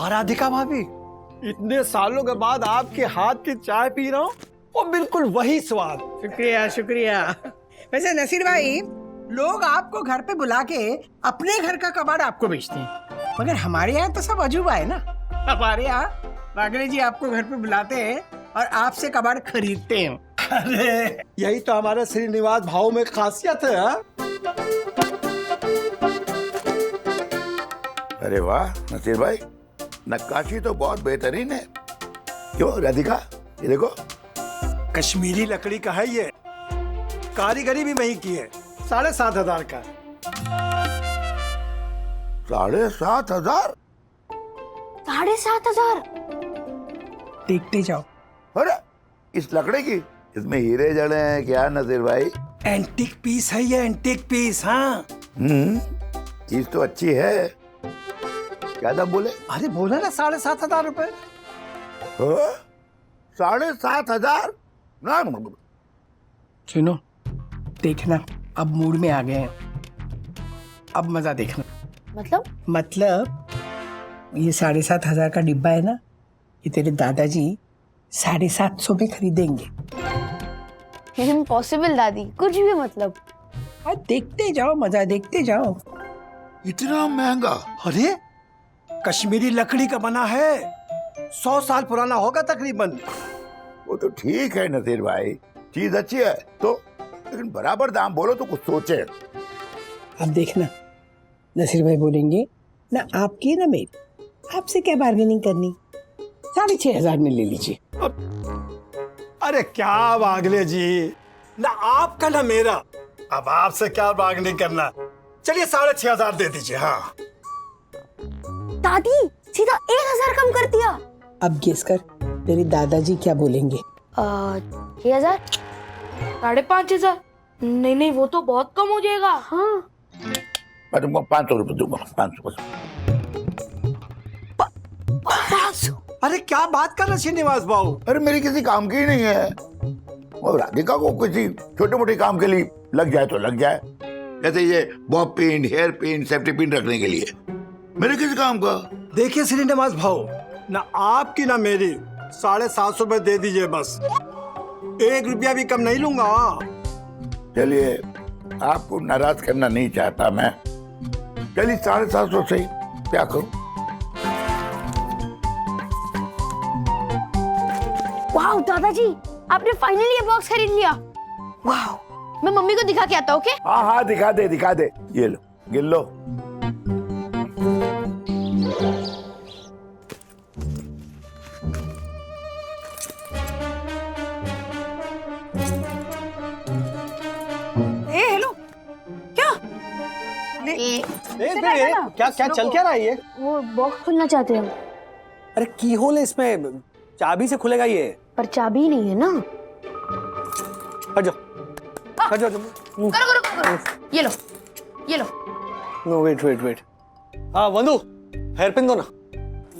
राधिका भाभी, इतने सालों के बाद आपके हाथ की चाय पी रहा हूँ, वो बिल्कुल वही स्वाद। शुक्रिया। वैसे नसीर भाई, लोग आपको घर पे बुला के अपने घर का कबाड़ आपको बेचते हैं, मगर हमारे यहाँ तो सब अजूबा है ना। हमारे यहाँ वागले जी आपको घर पे बुलाते हैं और आपसे कबाड़ खरीदते हैं। अरे यही तो हमारे श्रीनिवास भाव में खासियत है। अरे वाह नसीर भाई, नक्काशी तो बहुत बेहतरीन है। क्यों राधिका, ये देखो। कश्मीरी लकड़ी का है ये, कारीगरी भी वही की है, 7,500 का। 7,500? 7,500? देखते जाओ। अरे इस लकड़े की, इसमें हीरे जड़े हैं क्या नजीर भाई? एंटीक पीस है ये, एंटीक पीस। हाँ चीज तो अच्छी है। क्या दाम बोले? अरे बोला ना 7,500 रुपए। 7,500? ना सुनो, देखना अब मूड में आ गए हैं, अब मजा देखना। मतलब ये 7,500 का डिब्बा है ना, ये तेरे दादाजी 750 में खरीदेंगे। इम्पॉसिबल दादी, कुछ भी मतलब। देखते जाओ, मजा देखते जाओ। इतना महंगा? अरे कश्मीरी लकड़ी का बना है, 100 साल पुराना होगा तकरीबन। वो तो ठीक है नजीर भाई, चीज अच्छी है तो, लेकिन बराबर दाम बोलो तो कुछ सोचे। अब देखना, नसीर भाई बोलेंगे ना आपकी ना मेरी, आपसे क्या बार्गेनिंग करनी, 6,500 में ले लीजिए। अरे क्या बागले जी, ना आपका ना मेरा, अब आपसे क्या बार्गेनिंग करना। चलिए 6,500 दे दीजिए। हाँ दादी सीधा 1,000 कम कर दिया। अब गेस कर तेरे दादाजी क्या बोलेंगे। 6,000? 5,500? नहीं, वो तो बहुत कम हो जाएगा। हाँ मैं तुमको 500 रुपए दूंगा, 500। अरे क्या बात कर रहे श्रीनिवास बाबू। अरे मेरी किसी काम की ही नहीं है, और राधिका को किसी छोटे मोटे काम के लिए लग जाए तो लग जाए, जैसे ये bob pin, hair pin, safety pin रखने के लिए, मेरे किसी काम का। देखिए श्रीनिवास भाऊ, ना आपकी ना मेरी, 750 रुपए दे दीजिए बस, 1 रुपया भी कम नहीं लूंगा। चलिए, आपको नाराज करना नहीं चाहता मैं, चलिए 750 से क्या करूं। वाह दादाजी, आपने फाइनली ये बॉक्स खरीद लिया। वाह, मैं मम्मी को दिखा के आता हूँ। ओके? हाँ दिखा दे, ये लो, गिन लो। हेलो, क्या क्या चल क्या रहा है ये? वो बॉक्स खोलना चाहते हैं हम। अरे की होल है इसमें, चाबी से खुलेगा ये। पर चाबी नहीं है ना। हट जाओ। करो। ये लो। No wait. हाँ वंदु, हेयर पिन दो ना।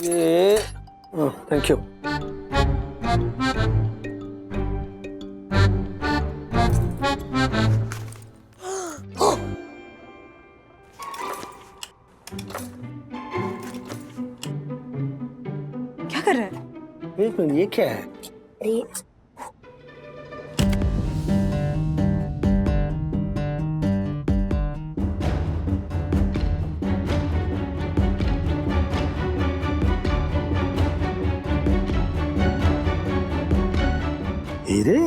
ये थैंक यू। क्या कर रहा है? एक मिनट, ये क्या है? हीरे?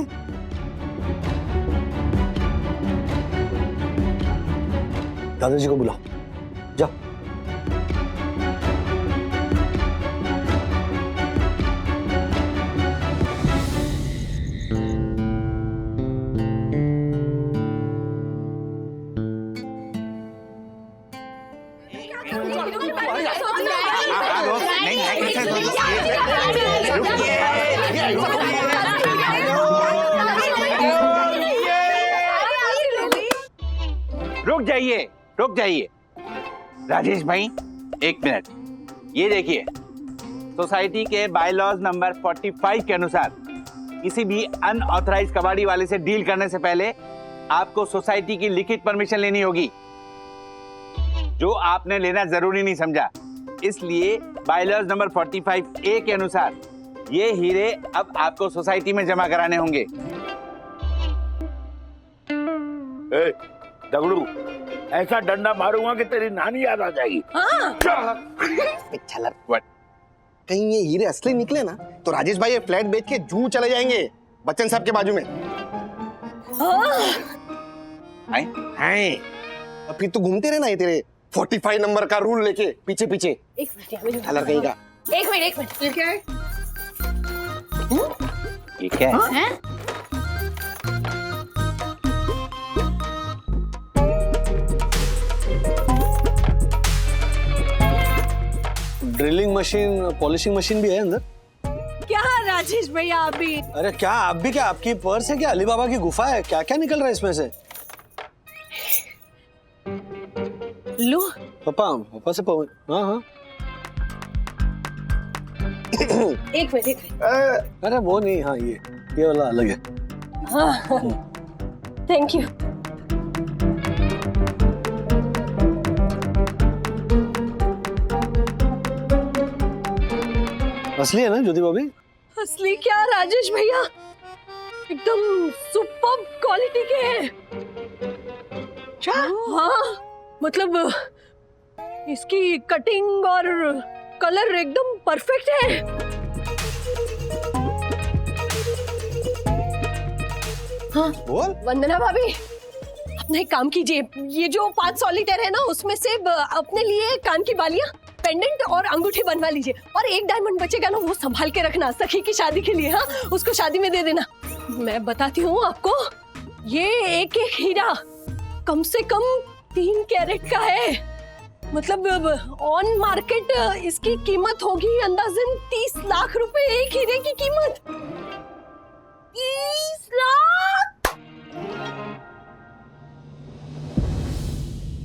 दादाजी को बुलाओ, जाओ। रुक जाइए राजेश भाई, 1 मिनट। ये देखिए, सोसाइटी के बायलॉज नंबर 45 के अनुसार किसी भी अनऑथराइज कबाड़ी वाले से डील करने से पहले आपको सोसाइटी की लिखित परमिशन लेनी होगी, जो आपने लेना जरूरी नहीं समझा। इसलिए बायलॉज नंबर 45A के अनुसार ये हीरे अब आपको सोसाइटी में जमा कराने होंगे। दगड़ू, ऐसा डंडा मारूंगा कि तेरी नानी याद आ जाएगी। कहीं ये हीरे असली निकले ना तो राजेश भाई ये फ्लैट बेच के जू चले जाएंगे बच्चन साहब के बाजू में। अब फिर तू घूमते रहना ये तेरे 45 नंबर का रूल लेके पीछे पीछे। एक मिनट अलग कहीं का। एक मिनट ये क्या है? ये क्या है? ड्रिलिंग मशीन, पॉलिशिंग मशीन भी है अंदर। क्या राजेश भैया आप भी? अरे क्या आप भी? क्या आपकी पर्स है क्या? अली बाबा की गुफा है क्या? क्या निकल रहा है इसमें से? लो पापा से हाँ हाँ। एक मिनट। अरे वो नहीं, हाँ ये वाला अलग है। हाँ थैंक यू। असली है ना ज्योति भाभी? असली क्या राजेश भैया, एकदम सुपर्ब क्वालिटी के हैं। हाँ मतलब इसकी कटिंग और कलर एकदम परफेक्ट है। हाँ बोल। वंदना भाभी, अपना एक काम कीजिए, ये जो 5 सॉलिटेयर है ना उसमें से अपने लिए कान की बालियां, पेंडेंट और अंगूठी बनवा लीजिए, और एक डायमंड बचेगा ना वो संभाल के रखना सखी की शादी के लिए। हाँ उसको शादी में दे देना। मैं बताती हूँ आपको, ये एक एक हीरा कम से कम 3 कैरेट का है। मतलब ऑन मार्केट इसकी कीमत होगी अंदाजन 30 लाख रुपए, एक हीरे की कीमत 30 लाख।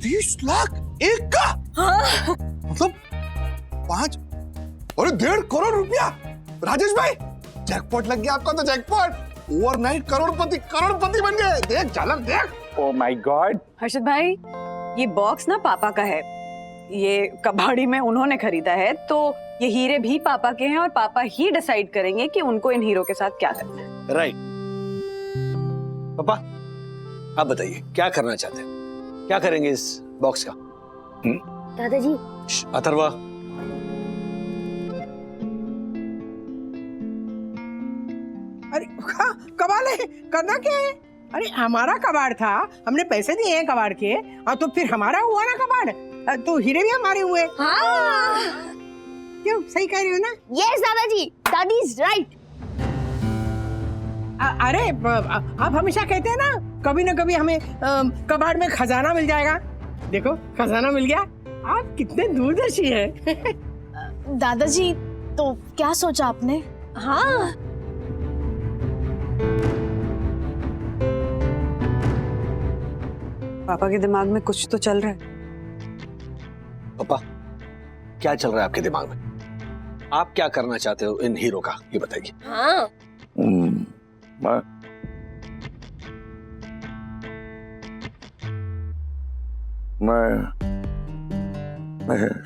30 लाख एक का? हाँ मतलब 5 और 1.5 करोड़ रुपया। राजेश भाई जैकपॉट लग गया आपका तो, जैकपॉट। ओवरनाइट करोड़पति बन गए। देख झालक देख। Oh my God. हर्षद भाई, ये बॉक्स ना पापा का है, ये कबाड़ी में उन्होंने खरीदा है, तो ये हीरे भी पापा के हैं और पापा ही डिसाइड करेंगे कि उनको इन हीरो के साथ क्या करना है। राइट। पापा आप बताइए क्या करना चाहते हैं? क्या करेंगे इस बॉक्स का? दादाजी अथर्वा, अरे कबाड़ है, करना क्या है? अरे हमारा कबाड़ था, हमने पैसे दिए हैं कबाड़ के, और तो फिर हमारा हुआ ना कबाड़, तो हीरे भी हमारे हुए। हाँ क्यों, सही कह रही हो ना? यस दादाजी, दादी इज राइट। अरे आप हमेशा कहते हैं ना कभी ना कभी हमें कबाड़ में खजाना मिल जाएगा। देखो खजाना मिल गया। आप कितने दूरदर्शी हैं। दादाजी तो क्या सोचा आपने? हाँ पापा के दिमाग में कुछ तो चल रहा है। पापा क्या चल रहा है आपके दिमाग में? आप क्या करना चाहते हो इन हीरो का, ये बताइए। हाँ मैं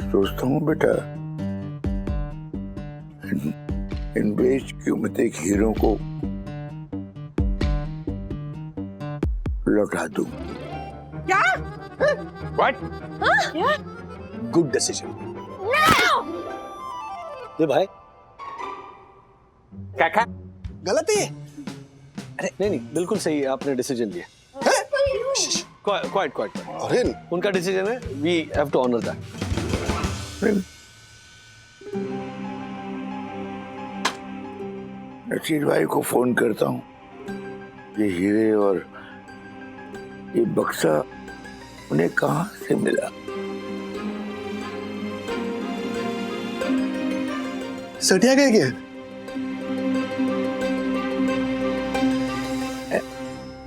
सोचता हूँ बेटा, इन बेशकीमती हीरो को लौटा दूं। क्या? व्हाट? Good decision. ये भाई काका गलत है। अरे नहीं बिल्कुल सही है, आपने डिसीजन लिया। क्वाइट अरे उनका डिसीजन है, we have to honour that. Rashid भाई को फोन करता हूँ, ये हीरे और ये बक्सा उन्हें कहाँ से मिला? सटिया गए क्या?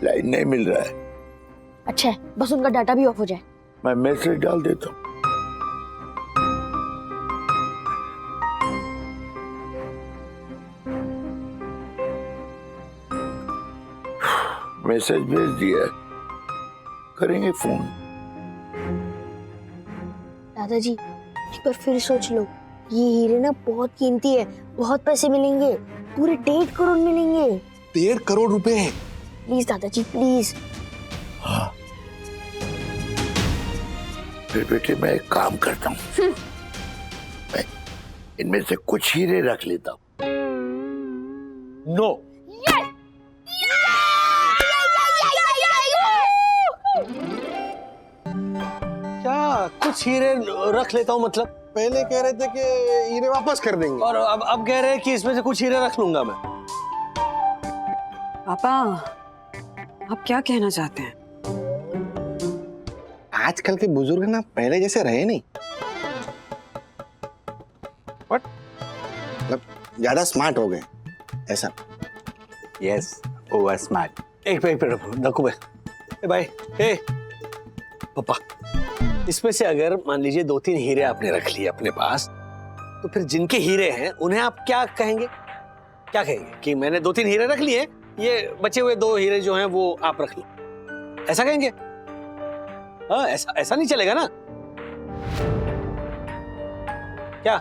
लाइन नहीं मिल रहा है। अच्छा है, बस उनका डाटा भी ऑफ हो जाए। मैं मैसेज डाल देता हूँ। मैसेज भेज दिया, करेंगे फोन। दादाजी एक बार फिर सोच लो, ये हीरे ना बहुत कीमती है, बहुत पैसे मिलेंगे, पूरे 1.5 करोड़ मिलेंगे। 1.5 करोड़ रुपए है। प्लीज दादाजी प्लीज। हाँ फिर बेटे मैं एक काम करता हूँ, मैं इनमें से कुछ हीरे रख लेता हूँ। नो क्या कुछ हीरे रख लेता हूँ मतलब? पहले कह रहे थे कि हीरे वापस कर देंगे, और अब कह रहे हैं कि इसमें से कुछ हीरे रख लूंगा मैं। पापा आप क्या कहना चाहते हैं? आजकल के बुजुर्ग ना पहले जैसे रहे नहीं। मतलब ज्यादा स्मार्ट हो गए ऐसा? Yes, over smart. एक मिनट रखो भाई। ए भाई, ए पापा, इसमें से अगर मान लीजिए 2-3 हीरे आपने रख लिए अपने पास, तो फिर जिनके हीरे हैं उन्हें आप क्या कहेंगे? क्या कहेंगे कि मैंने 2-3 हीरे रख लिए, ये बचे हुए 2 हीरे जो हैं वो आप रख लो, ऐसा कहेंगे? हाँ, ऐसा नहीं चलेगा ना? क्या?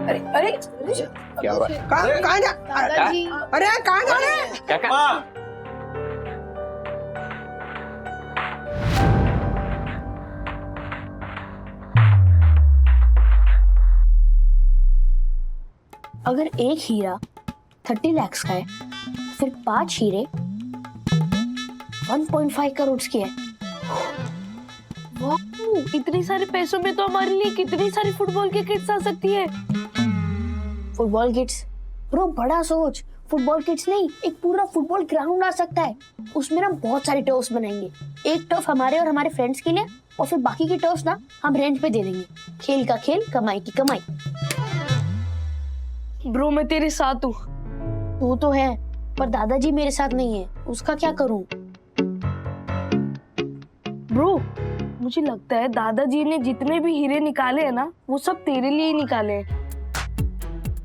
अरे क्या हो रहा है? कहाँ जा? दादाजी अरे कहाँ जा रहे हैं? क्या? अगर एक हीरा 30 लाख का है, फिर 5 हीरे 1.5 करोड़ के है। वाह, इतने सारे पैसों में तो हमारे लिए कितनी सारी फुटबॉल की किट्स आ सकती है। Football kits? ब्रो बड़ा सोच, फुटबॉल किट्स नहीं, एक पूरा फुटबॉल ग्राउंड आ सकता है। उसमें ना बहुत सारे टर्फ्स बनाएंगे, एक टर्फ हमारे और हमारे फ्रेंड्स के लिए, और फिर बाकी के टर्फ्स ना हम रेंट पे दे देंगे। खेल का खेल, कमाई की कमाई। ब्रो मैं तेरे साथ हूँ। तू तो है, पर दादाजी मेरे साथ नहीं है, उसका क्या करूं? ब्रो मुझे लगता है दादाजी ने जितने भी हीरे निकाले हैं ना, वो सब तेरे लिए ही निकाले हैं।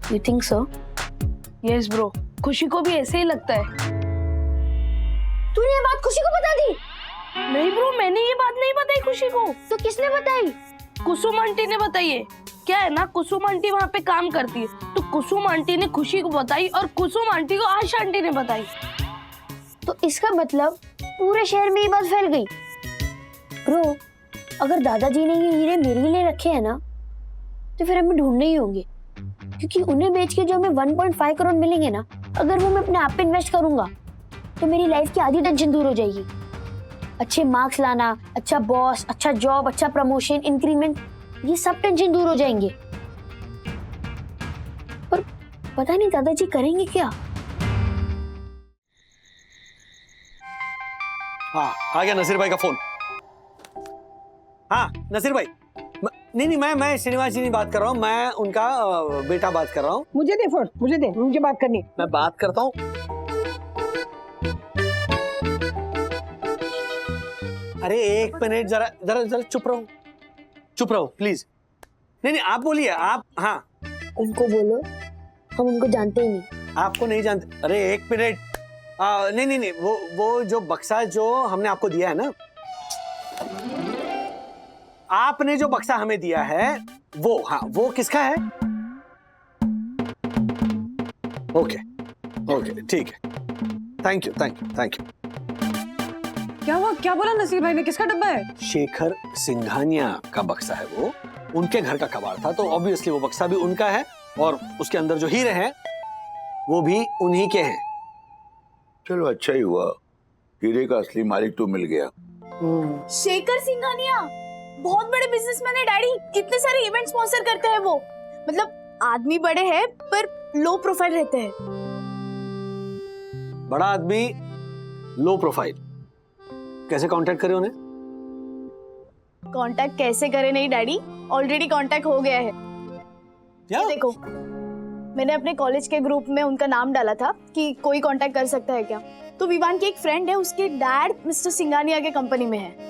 You think so? Yes bro, खुशी को भी ऐसे ही लगता है। तूने ये बात खुशी को बता दी? नहीं ब्रो, मैंने ये बात नहीं बताई खुशी को। तो किसने बताई? कुसुम आंटी ने बताई है। क्या है ना, कुसुम आंटी वहाँ पे काम करती है, तो कुसुम आंटी ने खुशी को बताई और कुसुम आंटी को आशा आंटी ने बताई। तो इसका मतलब पूरे शहर में ये बात फैल गई। ब्रो अगर दादाजी ने ये हीरे मेरे लिए रखे हैं ना, तो फिर हमें ढूंढने ही होंगे, क्योंकि उन्हें बेच के जो हमें 1.5 करोड़ मिलेंगे ना, अगर वो मैं अपने आप पे इन्वेस्ट करूंगा तो मेरी लाइफ की आधी टेंशन दूर हो जाएगी। अच्छे मार्क्स लाना, अच्छा बॉस, अच्छा जॉब, अच्छा प्रमोशन, इंक्रीमेंट, ये सब टेंशन दूर हो जाएंगे। पर पता नहीं दादाजी करेंगे क्या। हाँ, आ गया नसीर भाई का फोन। हाँ नसीर भाई, नहीं मैं श्रीनिवास जी नहीं बात कर रहा हूँ, मैं उनका बेटा बात कर रहा हूँ। मुझे दे फोन, मुझे बात करनी। मैं बात करता हूँ। अरे एक मिनट, जरा चुप रहो प्लीज। नहीं आप बोलिए, आप। हाँ उनको बोलो हम उनको जानते ही नहीं। आपको नहीं जानते? अरे एक मिनट, नहीं वो जो बक्सा जो हमने आपको दिया है ना, आपने जो बक्सा हमें दिया है वो, हाँ वो किसका है? ओके ठीक है, थैंक यू। क्या हुआ? क्या बोला नसीर भाई ने? किसका डब्बा है? शेखर सिंघानिया का बक्सा है वो, उनके घर का कबाड़ था, तो ऑब्वियसली वो बक्सा भी उनका है, और उसके अंदर जो हीरे हैं वो भी उन्हीं के हैं। चलो अच्छा ही हुआ, हीरे का असली मालिक तो मिल गया। शेखर सिंघानिया बहुत बड़े बिजनेसमैन है डैडी, कितने सारे इवेंट स्पॉन्सर करते हैं वो। मतलब आदमी बड़े हैं पर लो प्रोफाइल रहते हैं। बड़ा आदमी, लो प्रोफाइल, कैसे कांटेक्ट करें उन्हें? कांटेक्ट कैसे करे नहीं डैडी, ऑलरेडी कांटेक्ट हो गया है। क्या? देखो मैंने अपने कॉलेज के ग्रुप में उनका नाम डाला था कि कोई कांटेक्ट कर सकता है क्या, तो विवान की एक फ्रेंड है, उसके डैड मिस्टर सिंघानिया के कंपनी में है।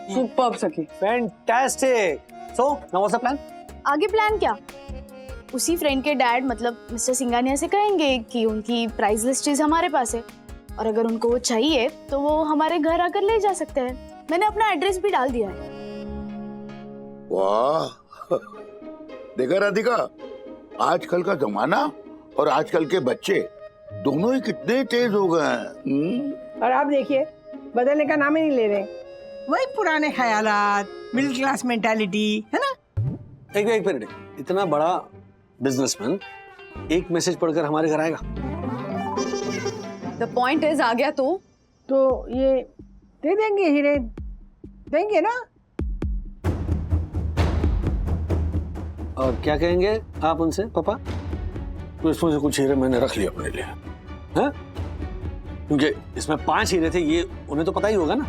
सुपर्ब सखी, fantastic. So now what's the plan? आगे प्लान क्या, उसी फ्रेंड के डैड मतलब मिस्टर सिंघानिया से कहेंगे कि उनकी प्राइस लिस्ट हमारे पास है, और अगर उनको वो चाहिए तो वो हमारे घर आकर ले जा सकते हैं। मैंने अपना एड्रेस भी डाल दिया है। वाह देखा राधिका, आजकल का जमाना और आजकल के बच्चे दोनों ही कितने तेज हो गए हैं। और आप देखिए बदलने का नाम ही नहीं ले रहे, वही पुराने ख्यालात, मिडिल क्लास मेंटालिटी है ना। एक मिनट, इतना बड़ा बिजनेसमैन एक मैसेज पढ़कर हमारे घर आएगा? द पॉइंट इज, आ गया तो ये दे देंगे, हीरे देंगे ना। और क्या कहेंगे आप उनसे? पापा तो इसमें से कुछ हीरे मैंने रख लिए अपने लिए, हैं? क्योंकि इसमें 5 हीरे थे, ये उन्हें तो पता ही होगा ना।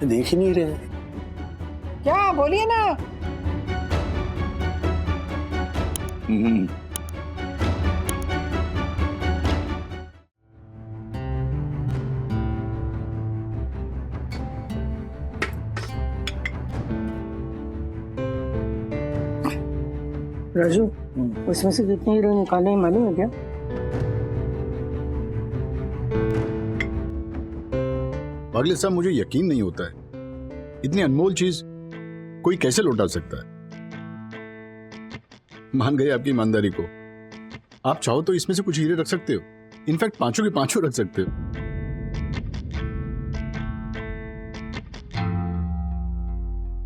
देख ही नहीं रहे हैं। क्या बोलिए ना। राजू, उसमें से कितने हीरो निकाले हैं मालूम है क्या? वागले साहब, मुझे यकीन नहीं होता है इतनी अनमोल चीज कोई कैसे लौटा सकता है। मान गए आपकी ईमानदारी को। आप चाहो तो इसमें से कुछ हीरे रख सकते हो, इनफैक्ट पांचों के पांचों रख सकते हो।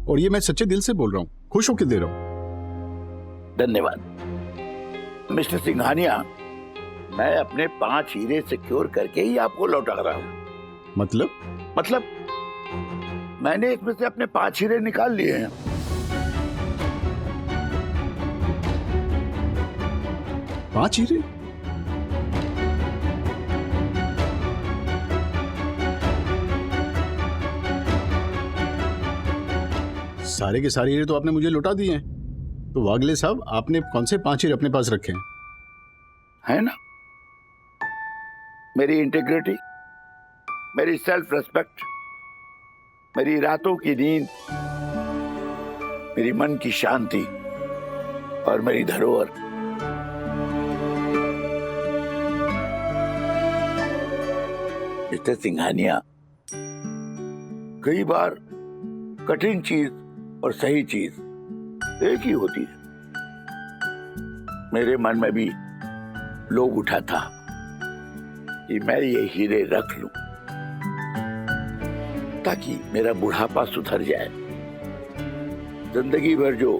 और ये मैं सच्चे दिल से बोल रहा हूं, खुश होकर दे रहा हूं। धन्यवाद मिस्टर सिंघानिया, मैं अपने 5 हीरे सिक्योर करके ही आपको लौटा रहा हूं। मतलब मैंने इसमें से अपने 5 हीरे निकाल लिए हैं। पांच हीरे? सारे के सारे हीरे तो आपने मुझे लौटा दिए हैं, तो वागले साहब आपने कौन से 5 हीरे अपने पास रखे हैं? है ना, मेरी इंटीग्रिटी, मेरी सेल्फ रेस्पेक्ट, मेरी रातों की नींद, मेरी मन की शांति और मेरी धरोहर। मिस्टर सिंघानिया, कई बार कठिन चीज और सही चीज एक ही होती है। मेरे मन में भी लोग उठा था कि मैं ये हीरे रख लूं ताकि मेरा बुढ़ापा सुधर जाए, जिंदगी भर जो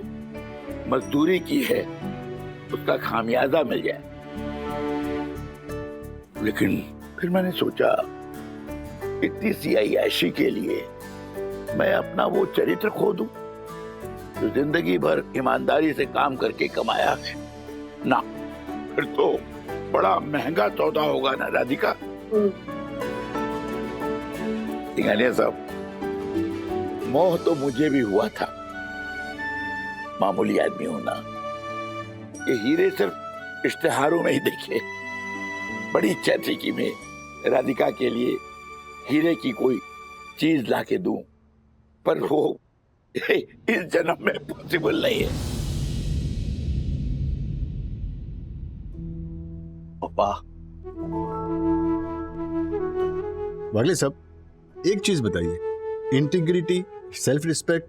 मजदूरी की है उसका खामियाजा मिल जाए। लेकिन फिर मैंने सोचा, इतनी सी अय्याशी के लिए मैं अपना वो चरित्र खो दूं जो जिंदगी भर ईमानदारी से काम करके कमाया है ना। फिर तो बड़ा महंगा सौदा होगा ना राधिका। सिंघानिया साहब, मोह तो मुझे भी हुआ था, मामूली आदमी होना। ये हीरे सिर्फ इश्तिहारों में ही दिखे। बड़ी इच्छा थी कि मैं राधिका के लिए हीरे की कोई चीज लाके दूं, पर वो इस जन्म में पॉसिबल नहीं है। पापा, वागले साहब, एक चीज बताइए, इंटीग्रिटी, सेल्फ रिस्पेक्ट,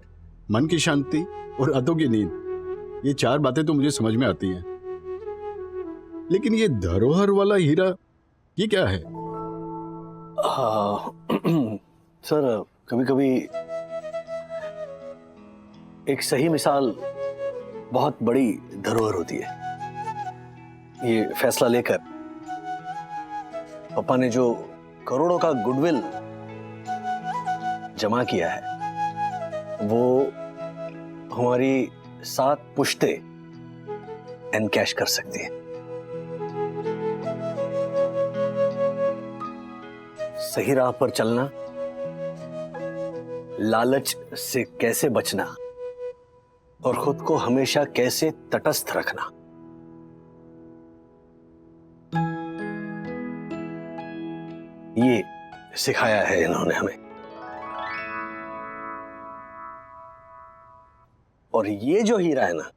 मन की शांति और रातों की नींद, ये 4 बातें तो मुझे समझ में आती हैं, लेकिन ये धरोहर वाला हीरा ये क्या है? सर, कभी कभी एक सही मिसाल बहुत बड़ी धरोहर होती है। ये फैसला लेकर पापा ने जो करोड़ों का गुडविल जमा किया है, वो हमारी 7 पुश्ते एनकैश कर सकती है। सही राह पर चलना, लालच से कैसे बचना और खुद को हमेशा कैसे तटस्थ रखना, ये सिखाया है इन्होंने हमें। और ये जो हीरा है ना,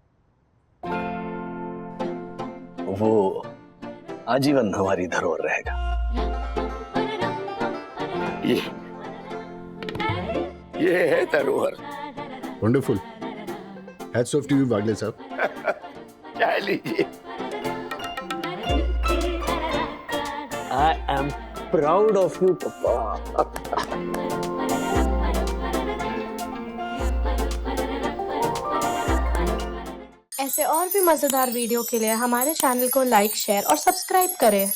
वो आजीवन हमारी धरोहर रहेगा। ये है धरोहर। Wonderful, hats off to you Wagle साहब। चाय लीजिए। I am proud of you papa. ऐसे और भी मजेदार वीडियो के लिए हमारे चैनल को लाइक, शेयर और सब्सक्राइब करें।